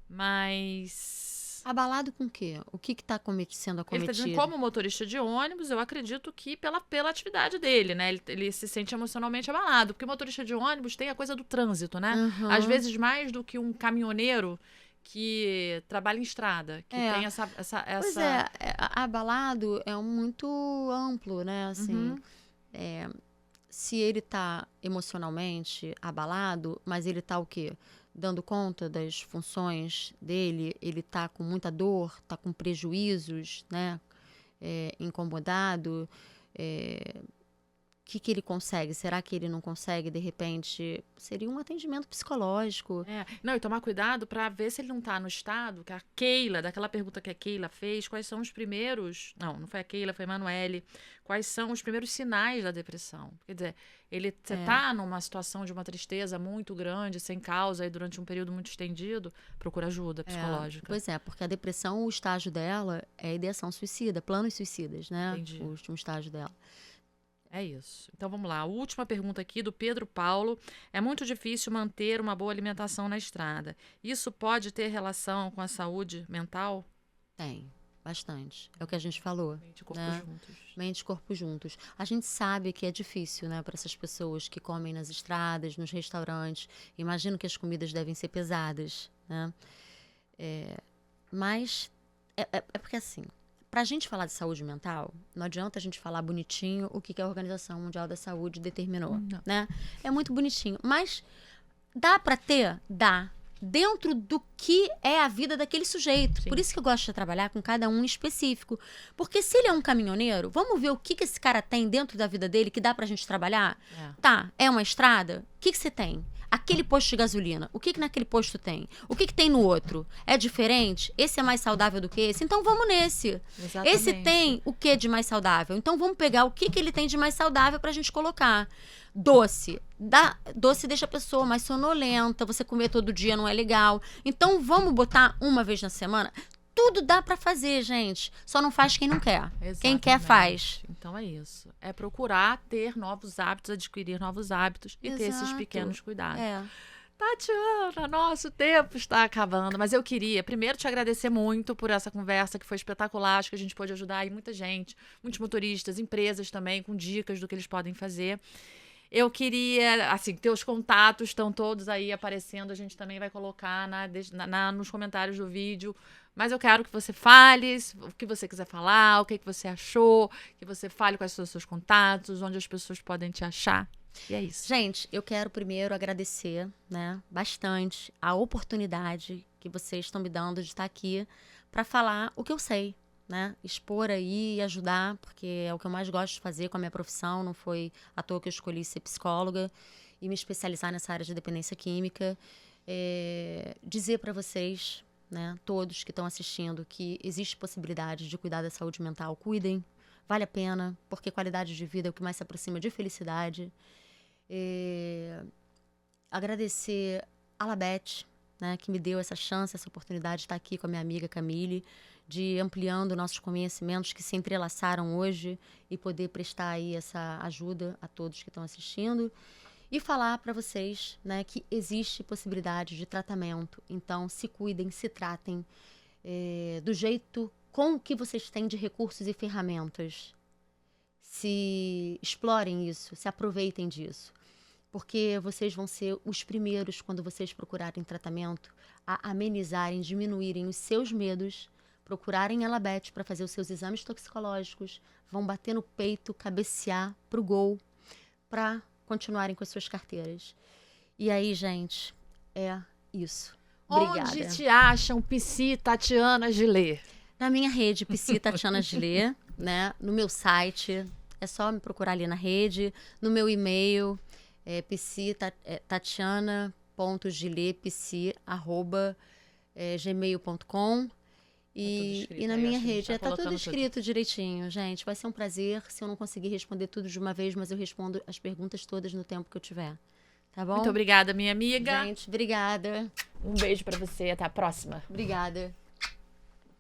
Mas... Abalado com o quê? O que está sendo Ele acometido? está dizendo, como motorista de ônibus, eu acredito que pela atividade dele, né? Ele se sente emocionalmente abalado. Porque o motorista de ônibus tem a coisa do trânsito, né? Uhum. Às vezes mais do que um caminhoneiro que trabalha em estrada, que tem essa... Pois é, abalado é muito amplo, né? Assim, se ele está emocionalmente abalado, mas ele está o quê? Dando conta das funções dele, ele está com muita dor, está com prejuízos, né? Incomodado. O que ele consegue? Será que ele não consegue, de repente? Seria um atendimento psicológico. Não, e tomar cuidado para ver se ele não está no estado, que a Keila, daquela pergunta que a Keila fez, quais são os primeiros... Não foi a Keila, foi a Emanuele. Quais são os primeiros sinais da depressão? Quer dizer, você está numa situação de uma tristeza muito grande, sem causa, e durante um período muito estendido, procura ajuda psicológica. Pois é, porque a depressão, o estágio dela é ideação suicida, planos suicidas, né? Entendi. O último estágio dela. É isso. Então vamos lá. A última pergunta aqui do Pedro Paulo. É muito difícil manter uma boa alimentação na estrada. Isso pode ter relação com a saúde mental? Tem, bastante. É o que a gente falou. Mente e corpo juntos. Mente e corpo juntos. A gente sabe que é difícil, né, para essas pessoas que comem nas estradas, nos restaurantes. Imagino que as comidas devem ser pesadas, né? Mas é porque assim... Para a gente falar de saúde mental, não adianta a gente falar bonitinho o que a Organização Mundial da Saúde determinou, né? É muito bonitinho, mas dá para ter? Dá. Dentro do que é a vida daquele sujeito. Sim. Por isso que eu gosto de trabalhar com cada um em específico. Porque se ele é um caminhoneiro, vamos ver o que esse cara tem dentro da vida dele que dá pra gente trabalhar? Tá, é uma estrada? O que você tem? Aquele posto de gasolina, o que naquele posto tem? O que tem no outro? É diferente? Esse é mais saudável do que esse? Então vamos nesse. Exatamente. Esse tem o que de mais saudável? Então vamos pegar o que ele tem de mais saudável pra gente colocar. Doce. Doce deixa a pessoa mais sonolenta, você comer todo dia não é legal. Então vamos botar uma vez na semana? Tudo dá pra fazer, gente. Só não faz quem não quer. Exatamente. Quem quer, faz. Então é isso. É procurar ter novos hábitos, adquirir novos hábitos e ter esses pequenos cuidados. Tatiana, nosso tempo está acabando, mas eu queria primeiro te agradecer muito por essa conversa que foi espetacular. Acho que a gente pôde ajudar aí muita gente, muitos motoristas, empresas também, com dicas do que eles podem fazer. Eu queria, assim, teus contatos estão todos aí aparecendo, a gente também vai colocar nos comentários do vídeo, mas eu quero que você fale o que você quiser falar, o que você achou, que você fale quais são os seus contatos, onde as pessoas podem te achar. E é isso. Gente, eu quero primeiro agradecer, né, bastante a oportunidade que vocês estão me dando de estar aqui para falar o que eu sei. Né? Expor aí e ajudar, porque é o que eu mais gosto de fazer com a minha profissão. Não foi à toa que eu escolhi ser psicóloga e me especializar nessa área de dependência química. Dizer para vocês, né, todos que estão assistindo, que existe possibilidade de cuidar da saúde mental. Cuidem, vale a pena, porque qualidade de vida é o que mais se aproxima de felicidade. Agradecer a Labete, né, que me deu essa chance, essa oportunidade de estar aqui com a minha amiga Camille, de ampliando nossos conhecimentos que se entrelaçaram hoje e poder prestar aí essa ajuda a todos que estão assistindo. E falar para vocês, né, que existe possibilidade de tratamento. Então, se cuidem, se tratem do jeito com o que vocês têm de recursos e ferramentas. Se explorem isso, se aproveitem disso. Porque vocês vão ser os primeiros, quando vocês procurarem tratamento, a amenizarem, diminuírem os seus medos, procurarem a Labete para fazer os seus exames toxicológicos, vão bater no peito, cabecear pro gol, para continuarem com as suas carteiras. E aí, gente, é isso. Obrigada. Onde te acham, Psi Tatiana Gilê? Na minha rede, Psi Tatiana Gilê, né? No meu site, é só me procurar ali na rede, no meu e-mail, psi mia.gilepsi@gmail.com. E na minha rede, tá tudo escrito direitinho, gente. Vai ser um prazer se eu não conseguir responder tudo de uma vez, mas eu respondo as perguntas todas no tempo que eu tiver. Tá bom? Muito obrigada, minha amiga. Gente, obrigada. Um beijo pra você. Até a próxima. Obrigada.